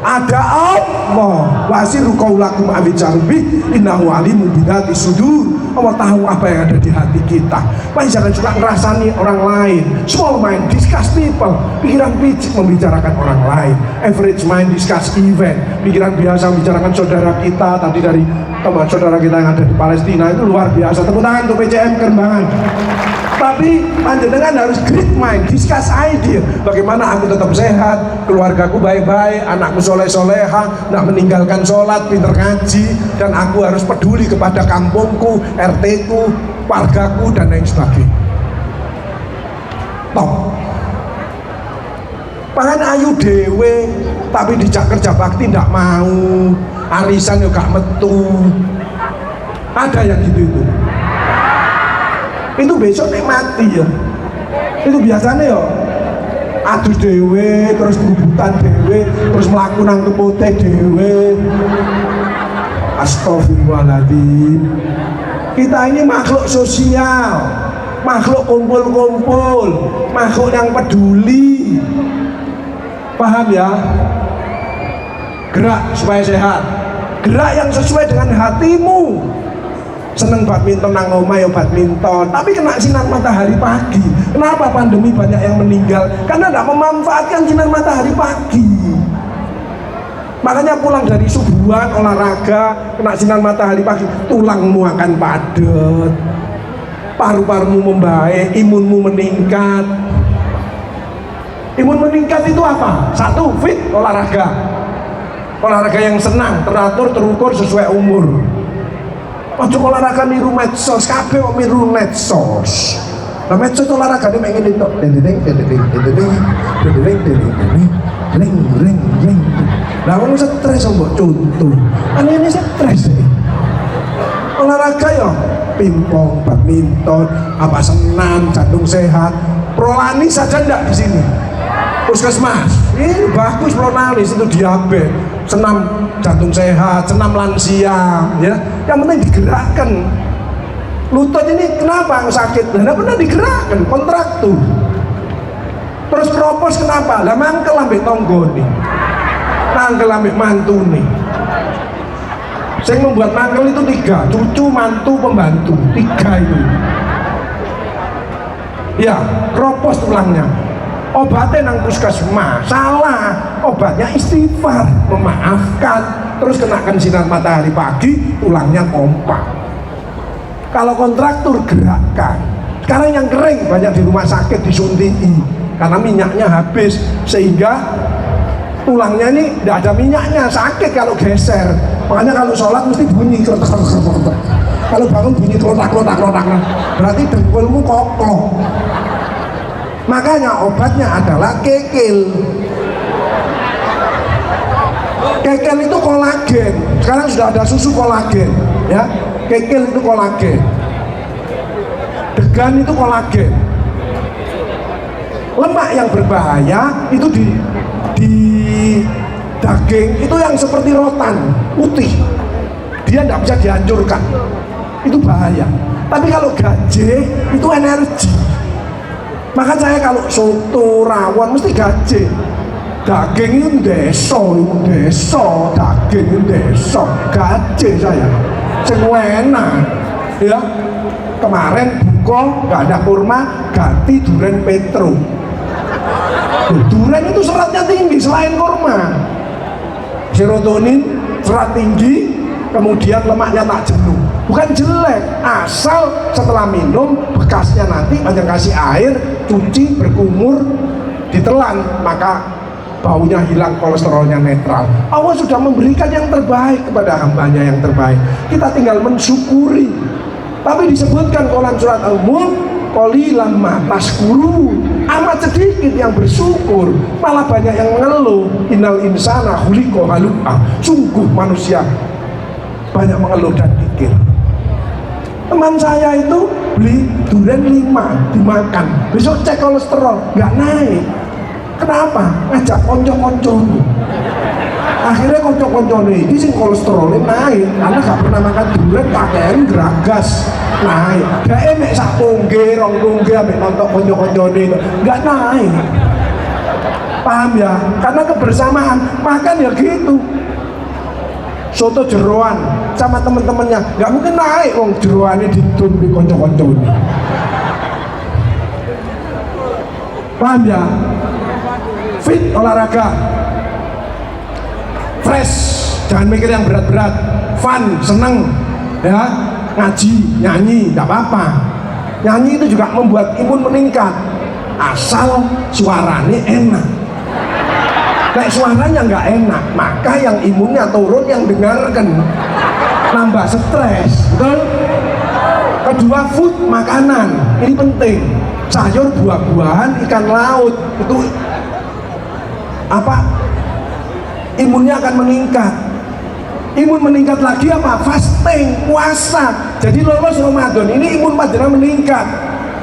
ada Allah wasiru qaulakum abijarbi innahu alimun bidati sudur. Allah tahu apa yang ada di hati kita. Makanya jangan suka ngerasani orang lain. Small mind discuss people, pikiran picik membicarakan orang lain. Average mind discuss event, pikiran biasa membicarakan saudara kita. Tadi dari teman saudara kita yang ada di Palestina itu luar biasa. Tepuk tangan untuk PCM Kerembangan. Tapi panjenengan harus great mind, discuss idea. Bagaimana aku tetap sehat, keluargaku baik-baik, anakku soleh-soleha, tidak meninggalkan sholat, pinter ngaji, dan aku harus peduli kepada kampungku, RT-ku, wargaku, dan lain sebagainya. Top. Pangan ayu dewe, tapi dijak kerja bakti tidak mau, arisan juga metu. Ada yang gitu itu. Itu besok nek mati ya. Itu biasanya ya adu dewe, terus kebubutan dewe, terus melaku nang kepote dewe. Astagfirullahaladzim. Kita ini makhluk sosial, makhluk kumpul-kumpul, makhluk yang peduli. Paham ya? Gerak supaya sehat, gerak yang sesuai dengan hatimu. Seneng badminton nang omah ya badminton, tapi kena sinar matahari pagi. Kenapa pandemi banyak yang meninggal? Karena tidak memanfaatkan sinar matahari pagi. Makanya pulang dari subuhan olahraga, kena sinar matahari pagi, tulangmu akan padat, paru-parumu membaik, imunmu meningkat. Imun meningkat itu apa? Satu, fit, olahraga. Olahraga yang senang, teratur, terukur, sesuai umur. Ojo olahraga niru medsos, kabeh kok niru medsos. Lah medsos olahraga nek ngene tok, deng. Lah wong stres mbok contoh. Aneh stres. Olahraga ya pingpong, badminton, apa senam, jantung sehat. Prolanis saja ndak di sini. Puskesmas, ini bagus prolanis itu diabetes, senam jantung sehat, senam lansia, ya. Yang penting digerakkan. Lutut ini kenapa sakit? Nah, pernah digerakkan, kontraktur. Terus kropos kenapa? Lah mangkel ambek tonggone, mangkel ambek mantune. Saya membuat mangkel itu 3, cucu, mantu, pembantu, 3 itu. Ya, kropos tulangnya. Obatnya nang puskesmas, salah. Obatnya istighfar, memaafkan, terus kenakan sinar matahari pagi, tulangnya kompak. Kalau kontraktur gerakkan. Sekarang yang kering banyak di rumah sakit disuntiki karena minyaknya habis, sehingga tulangnya ini tidak ada minyaknya, sakit kalau geser. Makanya kalau sholat mesti bunyi kerotak-kerotak. Kalau bangun bunyi kerotak-kerotak, berarti dengkulmu kokoh. Makanya obatnya adalah kekil. Kekil itu kolagen. Sekarang sudah ada susu kolagen, ya. Kekil itu kolagen. Degan itu kolagen. Lemak yang berbahaya itu di daging itu yang seperti rotan putih. Dia tidak bisa dihancurkan. Itu bahaya. Tapi kalau gaje itu energi. Maka saya kalau soto, rawon mesti gaje. Daging itu deso, daging itu deso, gaje saya. Sing enak, ya. Kemarin buko nggak ada kurma, ganti duren petro. Duren itu seratnya tinggi selain kurma. Serotonin, serat tinggi, kemudian lemaknya tak jenuh. Bukan jelek, asal setelah minum bekasnya nanti banyak kasih air, cuci, berkumur, ditelan, maka baunya hilang, kolesterolnya netral. Allah sudah memberikan yang terbaik kepada hambanya yang terbaik. Kita tinggal mensyukuri. Tapi disebutkan dalam surat Al-Mulk, qalilan ma tashkurun, amat sedikit yang bersyukur, malah banyak yang mengeluh. Innal insana khuliqa halu'a, sungguh manusia banyak mengeluh dan pikir. Teman saya itu beli durian 5 dimakan, besok cek kolesterol nggak naik. Kenapa? Ngajak konco-konco. Akhirnya konco-konco ini sing kolesterolnya naik karena gak pernah makan durian, pakaian geragas naik. Gak emek sak tungge, rong tungge ambek nonton konco-konco ini nggak naik. Paham ya? Karena kebersamaan makan ya gitu. Soto jeroan sama temen-temennya nggak mungkin naik, wong jeroannya ditumpi konco-konco ini. Paham ya? Fit, olahraga, fresh, jangan mikir yang berat-berat, fun, seneng, ya, ngaji, nyanyi, nggak apa-apa. Nyanyi itu juga membuat imun meningkat, asal suaranya enak. Kayak suaranya nggak enak, maka yang imunnya turun, yang dengarkan nambah stres, betul? Kedua, food, makanan, ini penting. Sayur, buah-buahan, ikan laut, itu apa? Imunnya akan meningkat. Imun meningkat lagi apa? Fasting, puasa. Jadi lolos Ramadan ini imun panjenengan meningkat.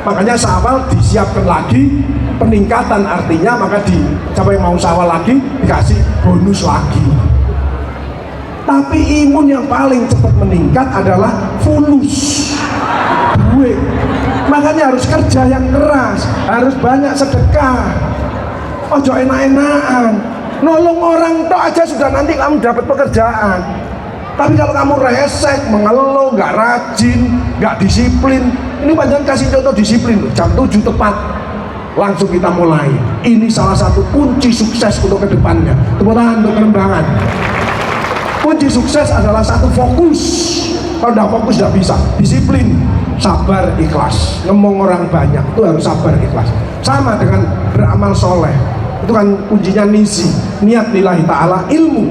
Makanya Syawal disiapkan lagi peningkatan, artinya maka siapa yang mau Syawal lagi dikasih bonus lagi. Tapi imun yang paling cepat meningkat adalah fulus, duit. Makanya harus kerja yang keras, harus banyak sedekah. Ojo enak-enakan, nolong orang tok aja sudah nanti kamu dapat pekerjaan. Tapi kalau kamu resek, mengeluh, nggak rajin, nggak disiplin, ini panjang kasih contoh disiplin. Jam 7 tepat langsung kita mulai. Ini salah satu kunci sukses untuk kedepannya. Tepuk tangan untuk pengembangan. Kunci sukses adalah satu, fokus. Kalau tidak fokus tidak bisa. Disiplin, sabar, ikhlas. Ngomong orang banyak itu harus sabar, ikhlas. Sama dengan beramal soleh, itu kan kuncinya nisi, niat lillahi ta'ala. Ilmu,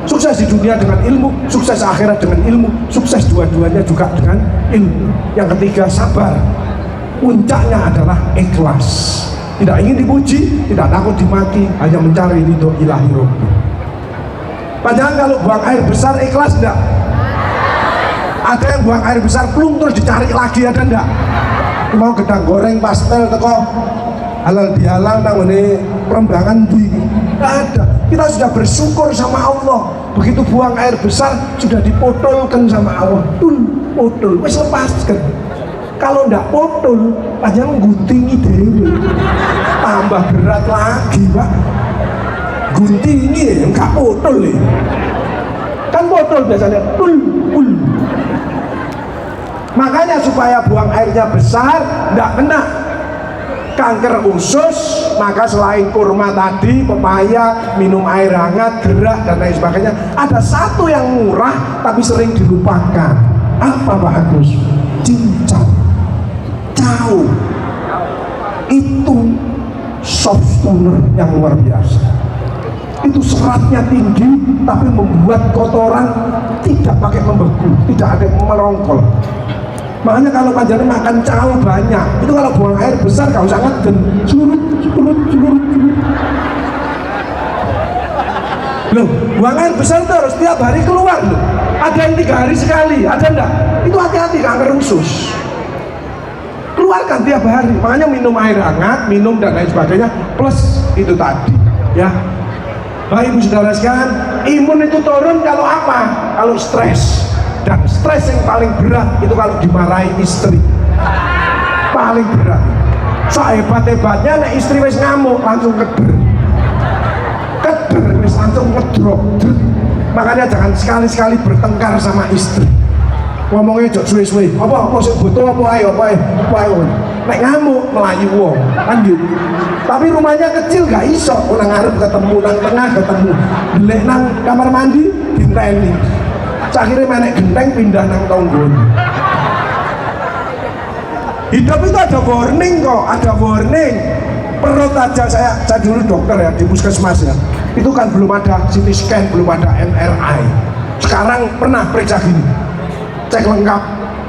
sukses di dunia dengan ilmu, sukses akhirat dengan ilmu, sukses dua-duanya juga dengan ilmu. Yang ketiga, sabar. Puncaknya adalah ikhlas, tidak ingin dipuji, tidak takut dimaki, hanya mencari ridho ilahi rabbi. Padahal kalau buang air besar ikhlas enggak? Ada yang buang air besar plung terus dicari lagi, ada enggak? Mau gedang goreng pastel teko halal bihalal nang ngene Perembangan di enggak ada. Kita sudah bersyukur sama Allah. Begitu buang air besar sudah dipotolkan sama Allah. Potol, wis lepaskan. Kalau ndak potol, aja ngguntingi dewe. Tambah berat lagi, Pak. Guntingi ya, enggak potol ya. Kan potol biasanya Makanya supaya buang airnya besar, ndak kena kanker usus, maka selain kurma tadi, pepaya, minum air hangat, gerak dan lain sebagainya, ada satu yang murah tapi sering dilupakan. Apa Pak Agus? Cincau. Cau. Itu soft toner yang luar biasa. Itu seratnya tinggi tapi membuat kotoran tidak pakai membeku, tidak ada yang merongkol. Makanya kalau panjenengan makan cau banyak, itu kalau buang air besar gak usah ngeden, surut. Loh, buang air besar itu harus tiap hari keluar loh. Ada yang 3 hari sekali, ada enggak? Itu hati-hati kanker usus. Keluarkan tiap hari, makanya minum air hangat, minum dan lain sebagainya, plus itu tadi, ya. Baik ibu saudara sekalian, imun itu turun kalau apa? Kalau stres. Dan stres yang paling berat itu kalau dimarahi istri, paling berat. Sehebat-hebatnya nek istri wis ngamuk langsung keder wis langsung ngedrop. Makanya jangan sekali-sekali bertengkar sama istri. ngomongnya jok suwe-suwe apa sih butuh apa ayo nek ngamuk melayu wong kan gitu. Tapi rumahnya kecil gak iso nang ngarep ketemu nang tengah ketemu delek nang kamar mandi dinteni akhirnya menek genteng pindah nang tonggon. Hidup itu ada warning kok, ada warning. Perut aja saya dulu dokter ya di puskesmas ya, itu kan belum ada CT scan, belum ada MRI. Sekarang pernah periksa gini, cek lengkap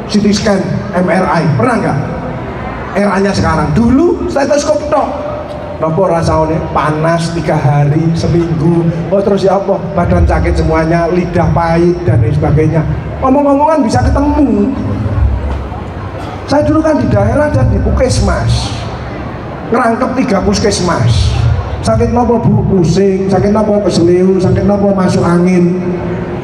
CT scan, MRI, pernah nggak? Eranya sekarang, dulu stetoskop tok. Nopo rasanya panas 3 hari, seminggu, oh terus ya apa, badan sakit semuanya, lidah pahit dan lain sebagainya. Ngomong-ngomongan bisa ketemu. Saya dulu kan di daerah dan di puskesmas, ngerangkep 3 puskesmas. Sakit nopo bu, pusing, sakit nopo keseliu, sakit nopo masuk angin.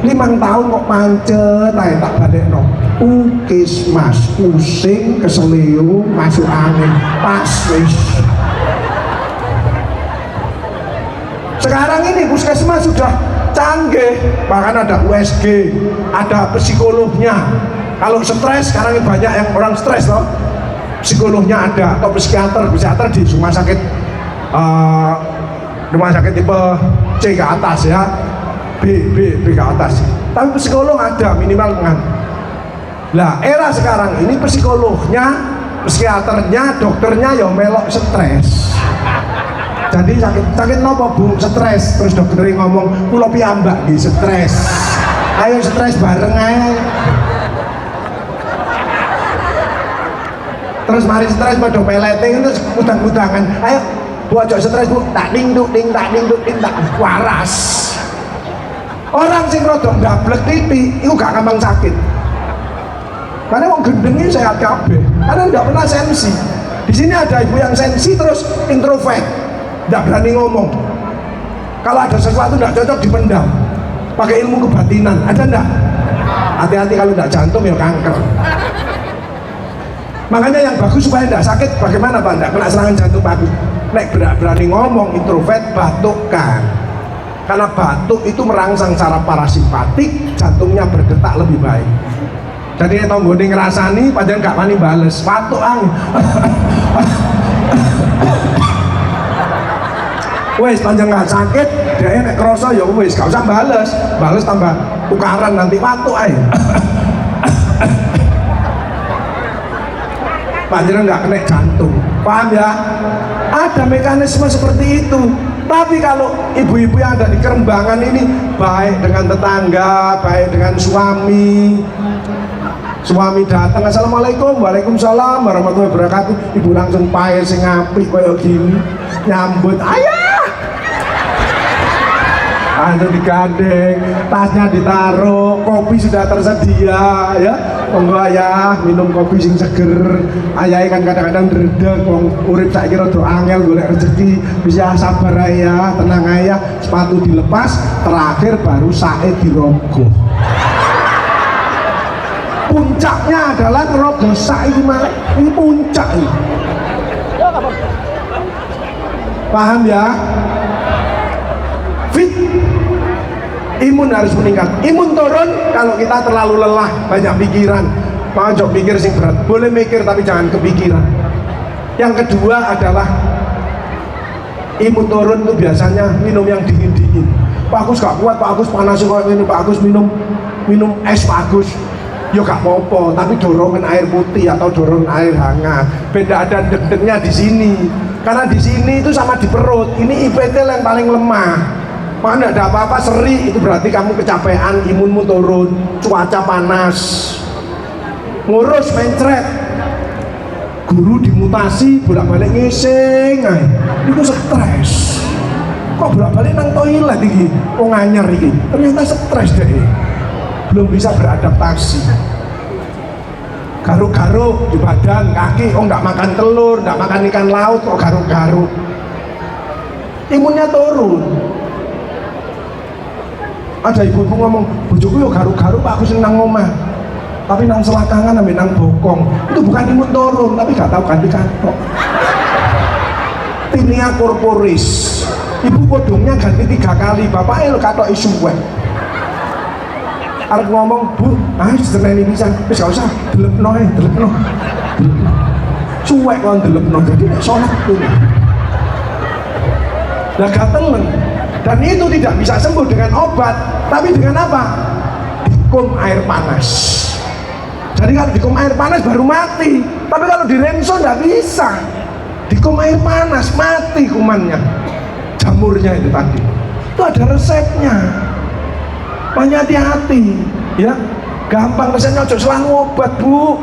5 tahun kok pancet, tak balik no. Puskesmas, pusing, keseliu, masuk angin, pas wis. Sekarang ini puskesmas sudah canggih, bahkan ada USG, ada psikolognya. Kalau stres, sekarang banyak yang orang stres loh, psikolognya ada, atau psikiater di rumah sakit tipe C ke atas ya, B ke atas. Tapi psikolog ada minimal kan. Lah era sekarang ini psikolognya, psikiaternya, dokternya ya melok stres. Jadi sakit nopo bu, stres. Terus dokternya ngomong pulau piyambak di stres. Ayo stres bareng aja. Terus mari stres pada meleting terus udang-udangan. Ayo bu aja stres bu, tak ding tak waras. Orang sing rodok ndablek titik itu gak gampang sakit. Karena wong gendengnya sehat kabeh. Karena nggak pernah sensi. Di sini ada ibu yang sensi terus introvert, nggak berani ngomong. Kalau ada sesuatu nggak cocok dipendam. Pakai ilmu kebatinan, ada nggak? Hati-hati kalau nggak jantung ya kanker. Makanya yang bagus supaya tidak sakit bagaimana Pak? Tidak kena serangan jantung bagus. Nek berani ngomong introvert batukkan. Karena batuk itu merangsang saraf parasimpatik, jantungnya berdetak lebih baik. Jadi tonggone ngerasani padahal gak wani bales. Batuk ang. Wes panjang gak sakit, dia nek kroso ya wes gak usah bales tambah tukaran nanti batuk aja. Panjenengan nggak kena jantung, paham ya? Ada mekanisme seperti itu. Tapi kalau ibu-ibu yang ada di Kerembangan ini baik dengan tetangga, baik dengan suami datang, assalamualaikum, waalaikumsalam warahmatullahi wabarakatuh, ibu langsung pae sing apik kayak gini, nyambut, ayah. Langsung digandeng, tasnya ditaruh, kopi sudah tersedia ya. Monggo ayah minum kopi sing seger. Ayah kan kadang-kadang dredeg wong urip saiki rada angel golek rezeki. Bisa sabar ayah, tenang ayah, sepatu dilepas, terakhir baru sae dirogoh. Puncaknya adalah ngerogoh sae ini puncak ini. Paham ya? Fit, imun harus meningkat. Imun turun kalau kita terlalu lelah, banyak pikiran. Mau jok mikir sing berat, boleh mikir tapi jangan kepikiran. Yang kedua adalah imun turun itu biasanya minum yang dingin-dingin. Pak Agus gak kuat, Pak Agus panas kok ini, Pak Agus minum es Pak Agus. Ya gak apa-apa, tapi dorongan air putih atau dorongan air hangat. Beda ada deg-degnya di sini. Karena di sini itu sama di perut. Ini IPT yang paling lemah. Mana ada apa-apa seri, itu berarti kamu kecapean, imunmu turun, cuaca panas, ngurus mencret, guru dimutasi, bolak-balik ngising, itu stres. Kok bolak-balik nang toilet ini, kok nganyar ini, ternyata stres deh, belum bisa beradaptasi. Garuk-garuk di badan, kaki, oh nggak makan telur, nggak makan ikan laut, kok garuk-garuk, imunnya turun. Ada ibu-ibu ngomong, bojoku yo garuk-garuk Pak Agus nang omah, tapi nang selakangan ambil nang bokong. Itu bukan imun turun, tapi gak tahu ganti kantok. Tinea corporis, ibu kodongnya ganti 3 kali, bapaknya lo katok isu gue. arep ngomong, Bu, seneni pisan, wis gak usah delepno. Cuek kon delepno, jadi nek salat kuwi. Lah gatelan. Dan itu tidak bisa sembuh dengan obat, tapi dengan apa? Dikum air panas. Jadi kalau dikum air panas baru mati, tapi kalau direnso nggak bisa. Dikum air panas mati kumannya, jamurnya itu tadi. Itu ada resepnya. Makanya hati-hati, ya. Gampang resepnya, ojo selalu obat, Bu.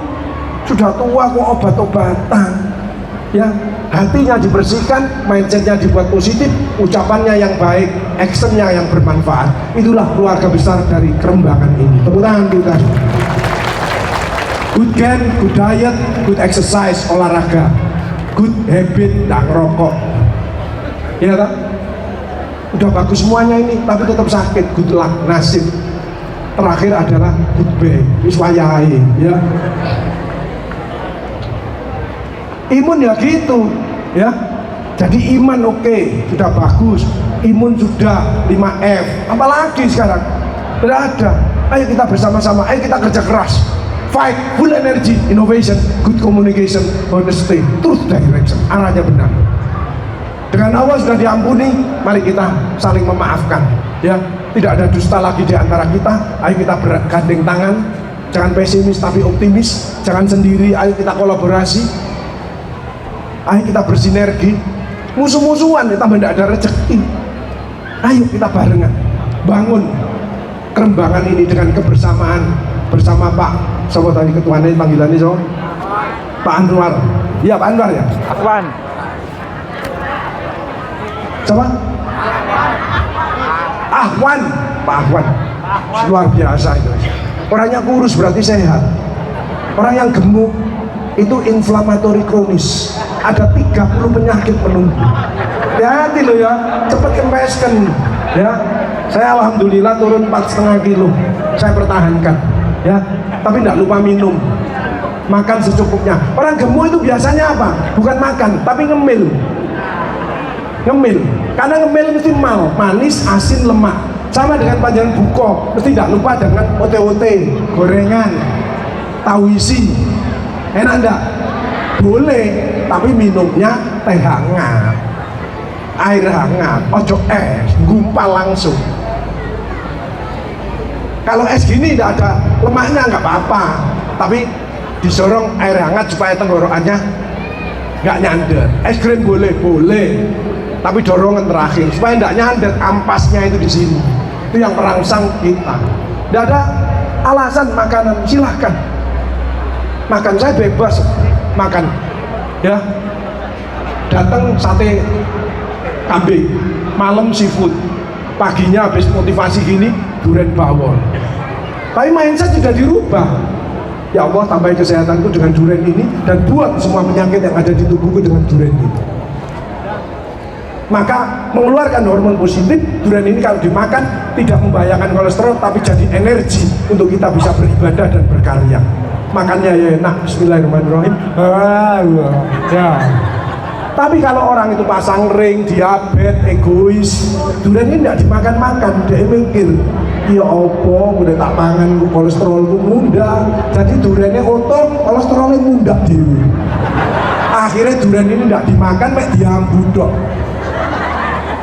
Sudah tua kok obat-obatan. Ya, hatinya dibersihkan, mindsetnya dibuat positif, ucapannya yang baik, actionnya yang bermanfaat. Itulah keluarga besar dari Kerembangan ini. Tepuk tangan kita. Good gen, good diet, good exercise, olahraga, good habit, nggak ngerokok. Ya tak? Udah bagus semuanya ini, tapi tetap sakit. Good luck, nasib. Terakhir adalah good bad, wiswayai, ya. Imun ya gitu, ya. Jadi iman oke, sudah bagus. Imun sudah 5F. Apalagi sekarang? Tidak ada. Ayo kita bersama-sama, ayo kita kerja keras. Fight, full energy, innovation, good communication, honesty, truth direction. Arahnya benar. Dengan Allah sudah diampuni, mari kita saling memaafkan. Ya, tidak ada dusta lagi di antara kita. Ayo kita bergandeng tangan. Jangan pesimis tapi optimis. Jangan sendiri, ayo kita kolaborasi. Ayo kita bersinergi. Musuh-musuhan kita tidak ada rezeki. Ayo kita barengan bangun Kerembangan ini dengan kebersamaan bersama Pak, siapa tadi ketuanya panggilannya so? Pak Anwar. Iya Pak Anwar ya. Afwan. Siapa? Ahwan. Pak Ahwan. Luar biasa itu. Orangnya kurus berarti sehat. Orang yang gemuk itu inflamatori kronis. Ada 30 penyakit menunggu. Hati-hati loh ya, cepet kempeskan ya. Saya alhamdulillah turun 4,5 kilo. Saya pertahankan ya, tapi tidak lupa minum, makan secukupnya. Orang gemuk itu biasanya apa? Bukan makan, tapi ngemil. Ngemil, karena ngemil mesti mal, manis, asin, lemak. Sama dengan panjangan buko, mesti tidak lupa dengan ote-ote, gorengan, tahu isi. Enak enggak? Boleh, tapi minumnya teh hangat, air hangat, ojo es, gumpal langsung. Kalau es gini tidak ada lemaknya nggak apa-apa, tapi disorong air hangat supaya tenggorokannya nggak nyandet. Es krim boleh, tapi dorongan terakhir supaya nggak nyandet, ampasnya itu di sini. Itu yang merangsang kita. Tidak ada alasan makanan, silahkan makan, saya bebas makan ya. Datang sate kambing, malam seafood, paginya habis motivasi gini durian bawor. Tapi mindset sudah dirubah. Ya Allah, tambahin kesehatanku dengan durian ini dan buat semua penyakit yang ada di tubuhku dengan durian ini. Maka mengeluarkan hormon positif. Durian ini kalau dimakan tidak membahayakan kolesterol, tapi jadi energi untuk kita bisa beribadah dan berkarya. Makannya ya enak, bismillahirrahmanirrahim. Ya. Tapi kalau orang itu pasang ring, diabetes, egois, durian ini tidak dimakan-makan. Dia mikir, ya opo, udah tak pangan, kolesterolku muda. Jadi duriannya otot, kolesterolnya muda diri. Akhirnya durian ini tidak dimakan, mek diambudok.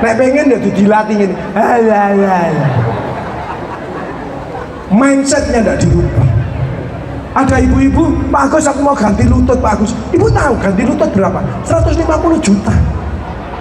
Nek pengen ya didilatingin. Mindsetnya tidak dirubah. Ada ibu-ibu, Pak Agus aku mau ganti lutut Pak Agus. Ibu tahu ganti lutut berapa? 150 juta.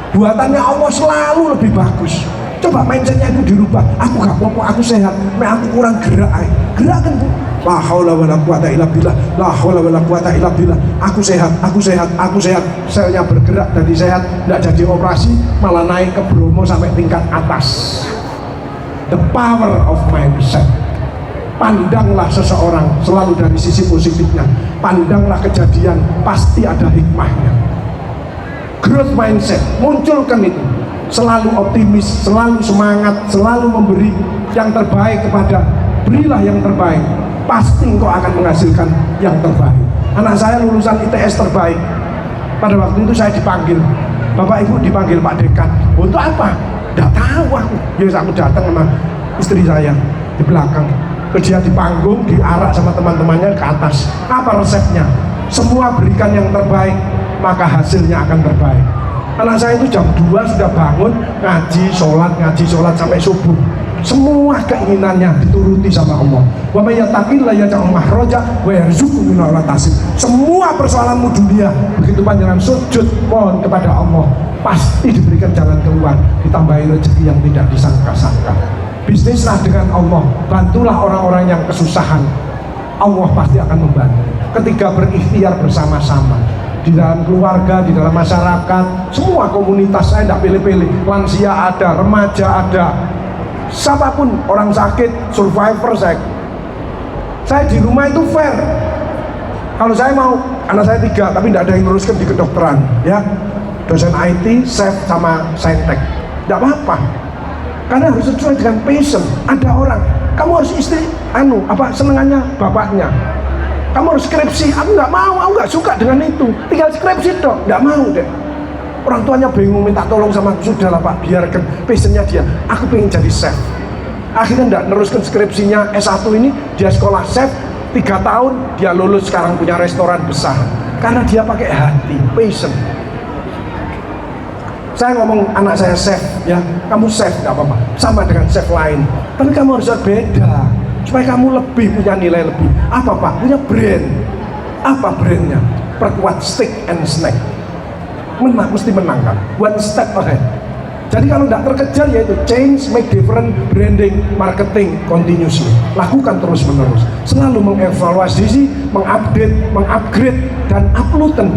Buatannya Allah selalu lebih bagus. Coba mindsetnya itu dirubah. Aku gak apa-apa, aku sehat. Aku kurang gerak. Gerakan Bu. La haula wala quwata illa billah. La haula wala quwata illa billah. Aku sehat, aku sehat, aku sehat. Selnya bergerak dari sehat, tidak jadi operasi, malah naik ke Bromo sampai tingkat atas. The power of mindset. Pandanglah seseorang selalu dari sisi positifnya. Pandanglah kejadian, pasti ada hikmahnya. Growth mindset, munculkan itu. Selalu optimis, selalu semangat, selalu memberi yang terbaik kepada, berilah yang terbaik. Pasti engkau akan menghasilkan yang terbaik. Anak saya lulusan ITS terbaik. Pada waktu itu saya dipanggil, Bapak Ibu dipanggil Pak Dekan. Untuk apa? Tidak tahu aku. Ya aku datang sama istri saya di belakang. Dia di panggung, diarak sama teman-temannya ke atas. Apa resepnya? Semua berikan yang terbaik, maka hasilnya akan terbaik. Anak saya itu jam 2 sudah bangun, ngaji sholat sampai subuh. Semua keinginannya dituruti sama Allah. Wa may yattaqillah yaj'al makhraja wa yarzuqhu min haitsu la yahtasib. Semua persoalanmu dunia, begitu panjenengan sujud mohon kepada Allah, pasti diberikan jalan keluar, ditambahi rezeki yang tidak disangka-sangka. Bisnislah dengan Allah, bantulah orang-orang yang kesusahan, Allah pasti akan membantu. Ketika berikhtiar bersama-sama di dalam keluarga, di dalam masyarakat, semua komunitas, saya tidak pilih-pilih, lansia ada, remaja ada, siapapun, orang sakit, survivor, saya di rumah itu fair. Kalau saya mau, anak saya 3 tapi tidak ada yang nguruskan di kedokteran, ya, dosen IT, chef sama saintek, tidak apa-apa, karena harus sesuai dengan passion. Ada orang, kamu harus istri senengannya bapaknya, kamu harus skripsi, aku nggak mau, aku nggak suka dengan itu, tinggal skripsi dong, nggak mau deh. Orang tuanya bingung, minta tolong sama aku, sudahlah Pak, biarkan passionnya dia, aku pengen jadi chef. Akhirnya nggak neruskan skripsinya S1 ini, dia sekolah chef 3 tahun, dia lulus, sekarang punya restoran besar, karena dia pakai hati, passion. Saya ngomong anak saya chef, ya, kamu chef nggak apa-apa, sama dengan chef lain, tapi kamu harus beda, supaya kamu lebih punya nilai lebih. Apa Pak? Punya brand. Apa brandnya? Perkuat stick and snack. Mesti menangkan. One step ahead. Jadi kalau tidak terkejar, yaitu change, make different, branding, marketing, continuously. Lakukan terus menerus. Selalu mengevaluasi, mengupdate, mengupgrade, dan uploadan.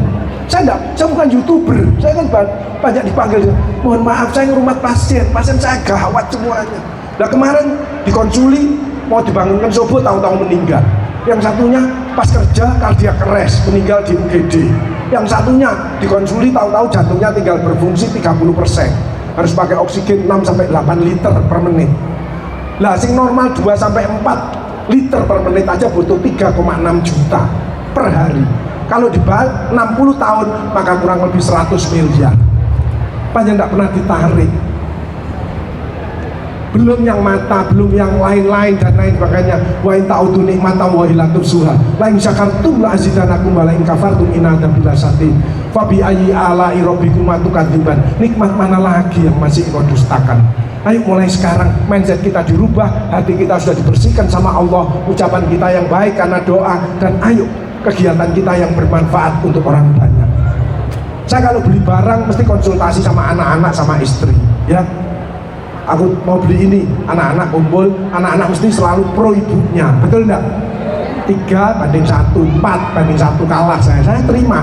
Saya bukan YouTuber. Saya kan banyak dipanggil. Mohon maaf, saya ngurmat pasien saya gawat semuanya. Nah kemarin dikonsuli, mau dibangunkan subuh, tahu-tahu meninggal. Yang satunya pas kerja kardiak keres, meninggal di UGD. Yang satunya dikonsuli, tahu-tahu jantungnya tinggal berfungsi 30%, harus pakai oksigen 6-8 liter per menit. Lah sing normal 2-4 liter per menit aja butuh 3,6 juta per hari. Kalau dibalik 60 tahun maka kurang lebih 100 miliar. Panjang tidak pernah ditarik. Belum yang mata, belum yang lain-lain dan lain sebagainya. Wa in ta'udu nikmata wa la tuhsuha. La in syakartum la azidanakum wa la in kafartum inna adzabi lasyadid. Fa bi ayyi ala'i rabbikum tukadziban. Nikmat mana lagi yang masih kau dustakan? Ayo mulai sekarang mindset kita dirubah, hati kita sudah dibersihkan sama Allah, ucapan kita yang baik karena doa, dan ayo kegiatan kita yang bermanfaat untuk orang banyak. Saya kalau beli barang mesti konsultasi sama anak-anak sama istri, ya. Aku mau beli ini, anak-anak kumpul, anak-anak mesti selalu pro ibunya, betul enggak? 3-1, 4-1 kalah saya terima.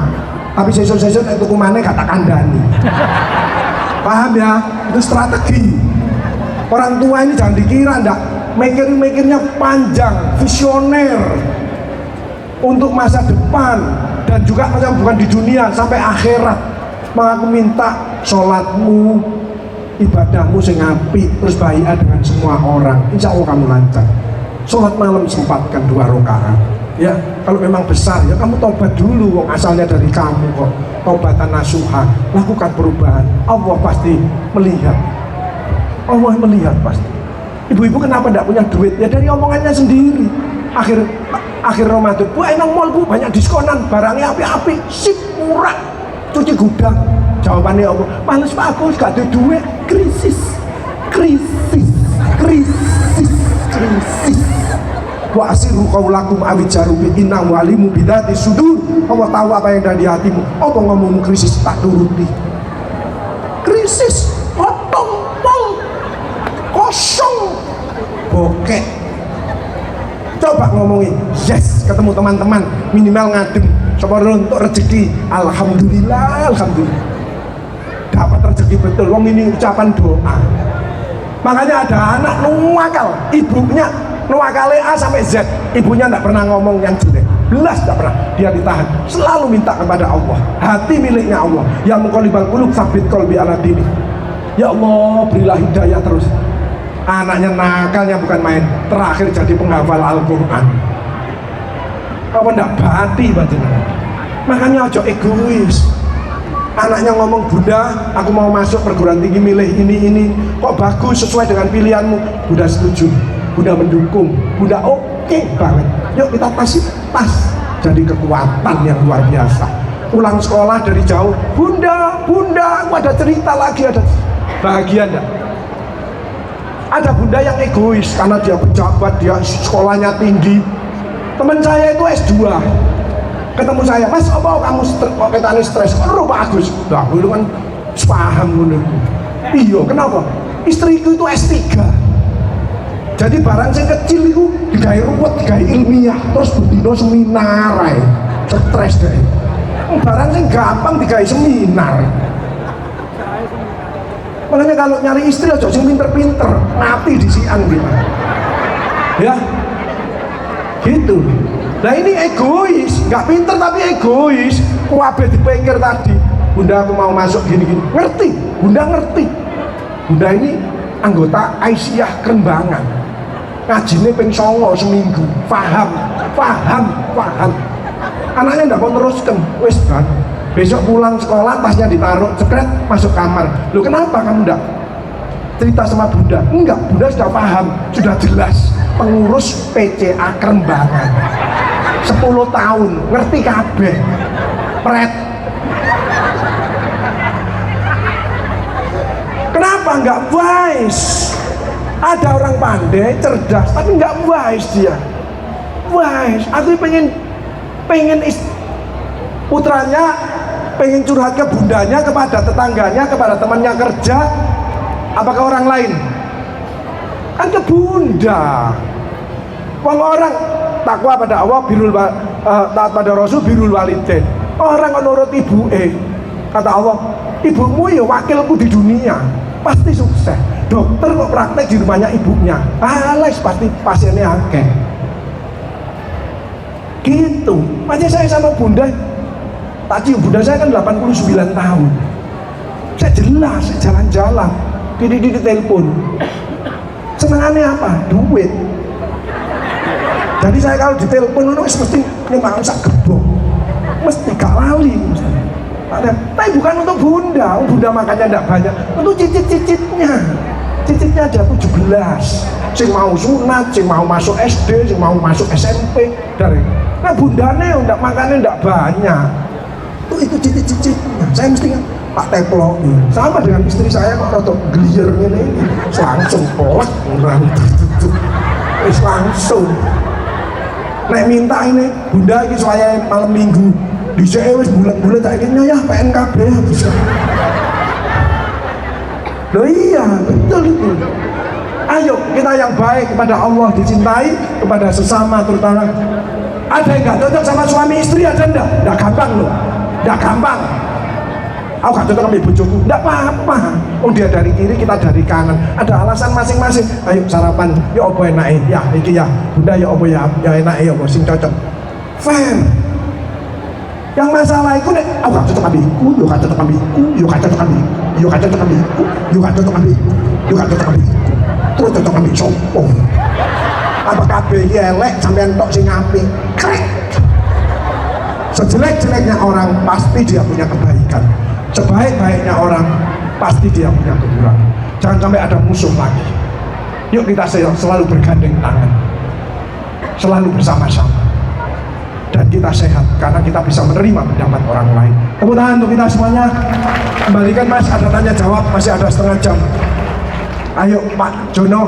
Tapi sesuk-sesuk itu kumane gak tak kandani. Paham ya? Itu strategi. Orang tua ini jangan dikira enggak, mikirnya panjang, visioner untuk masa depan, dan juga bukan di dunia, sampai akhirat. Maka aku minta sholatmu, ibadahmu sing apik, terus baik dengan semua orang, insya Allah kamu lancar. Sholat malam sempatkan 2 rakaat, ya. Kalau memang besar, ya kamu tobat dulu, asalnya dari kamu kok. Tobatan nasuha, lakukan perubahan, Allah pasti melihat. Allah melihat pasti. Ibu-ibu kenapa tidak punya duit? Ya dari omongannya sendiri. Akhir Ramadan, Bu enang mall Bu, banyak diskonan, barangnya api-api, sip, murah, cuci gudang. Jawabannya apa? Males Pak, aku gak ada duit. Krisis. Wa asiru qaulakum awijaru bi inna walimu bidati sudur. Allah tahu apa yang ada di hatimu. Apa ngomongmu krisis, tak turuti. Krisis, potong, kosong, bokek. Coba ngomongin, yes, ketemu teman-teman, minimal ngadem, coba untuk rezeki, alhamdulillah. Dapat rezeki betul, wong ini ucapan doa. Makanya ada anak nuwakal, ibunya nuwakal A sampai Z, ibunya tidak pernah ngomong yang jelek, belas tidak pernah, dia ditahan, selalu minta kepada Allah, hati miliknya Allah. Ya muqallibal qulub tsabbit qalbi ala dinik. Ya Allah, berilah hidayah terus. Anaknya nakalnya bukan main, terakhir jadi penghafal Al-Quran. Apa ndak bati panjenengan? Makanya ojo egois. Anaknya ngomong, Bunda, aku mau masuk perguruan tinggi, milih ini, kok bagus sesuai dengan pilihanmu. Bunda setuju. Bunda mendukung, Bunda oke banget. Yuk kita tas jadi kekuatan yang luar biasa. Pulang sekolah dari jauh, Bunda, aku ada cerita lagi, ada bahagia enggak? Ada bunda yang egois karena dia pejabat, dia sekolahnya tinggi. Teman saya itu S2, ketemu saya, Mas, apa kamu kok ketane stres? Oh, Pak Agus, nah itu kan paham ngono. Iya, kenapa? Istriku itu S3. Jadi barang yang kecil itu digawe ruwet, digawe ilmiah, terus bendino seminar ae. Stres deh. Barang yang gampang digawe seminar. Makanya kalau nyari istri aja sing pinter-pinter, mati disian gitu. Ya. Gitu. Nah ini egois, nggak pinter tapi egois. Kuabe dipikir tadi, Bunda aku mau masuk gini-gini. Ngerti, Bunda ngerti. Bunda ini anggota Aisyah Kerembangan. Ngajine ping 9 seminggu. Paham. Anaknya ndak mau teruskan, wis kan. Besok pulang sekolah tasnya ditaruh, cekret masuk kamar. Loh kenapa kamu ndak cerita sama Bunda? Enggak, Bunda sudah paham, sudah jelas. Pengurus PCA Kerembangan 10 tahun, ngerti kabeh. Pret. Kenapa enggak wise? Ada orang pandai, cerdas, tapi enggak wise dia. Wise, aku pengen putranya pengen curhat ke bundanya, kepada tetangganya, kepada temannya kerja, apa ke orang lain? Kan ke bunda. Wong orang takwa pada Allah, taat pada Rasul, birrul walidain. Orang kan nurut ibu, kata Allah, ibumu ya wakilku di dunia, pasti sukses. Dokter kok praktek di rumahnya ibunya, alas pasti pasiennya akeh. Gitu. Makanya saya sama bunda, tadi bunda saya kan 89 tahun. Saya jelas, saya jalan-jalan, di telepon. Senangannya apa? Duit. Jadi saya kalau ditelepon mesti nyembang sak gebok, mesti gak lali. Tapi bukan untuk bunda makannya tidak banyak, untuk cicit-cicitnya. Cicitnya ada 17. Sing mau sunat, sing mau masuk SD, sing mau masuk SMP. Nah bundanya tidak makannya tidak banyak. Itu cicit-cicitnya. Saya mesti Pak Teplok sama dengan istri saya kok rotok geliernya ini langsung pelak langsung nek minta ini bunda ini saya malam minggu di wis bulan-bulan tak ingin ya PNKB bisa. Loh iya betul itu. Ayo kita yang baik kepada Allah, dicintai kepada sesama, terutama ada yang gak cocok sama suami istri, ada enggak? Enggak gampang loh, enggak gampang. Aku gak cocok sama ibu bojoku, enggak apa-apa. Oh dia dari kiri, kita dari kanan. Ada alasan masing-masing. Ayo sarapan, ya apa enake? Ya iki ya, bunda ya apa ya enake ya apa sing cocok. Fair. Yang masalah itu nek aku gak cocok sama iku, yo gak cocok sama iku, yo gak cocok sama iku, yo gak cocok sama iku, yo gak cocok sama iku, yo gak cocok sama iku. Terus cocok sama sopo? Apa kabeh iki elek sampean tok sing apik? Krek. Sejelek-jeleknya orang pasti dia punya kebaikan. Sebaik-baiknya orang pasti dia punya kekurangan. Jangan sampai ada musuh lagi. Yuk kita selalu bergandeng tangan, selalu bersama-sama, dan kita sehat karena kita bisa menerima pendapat orang lain. Tepuk tangan untuk kita semuanya. Kembalikan Mas, ada tanya jawab, masih ada setengah jam. Ayo Pak Jono,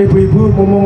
ibu-ibu ngomong.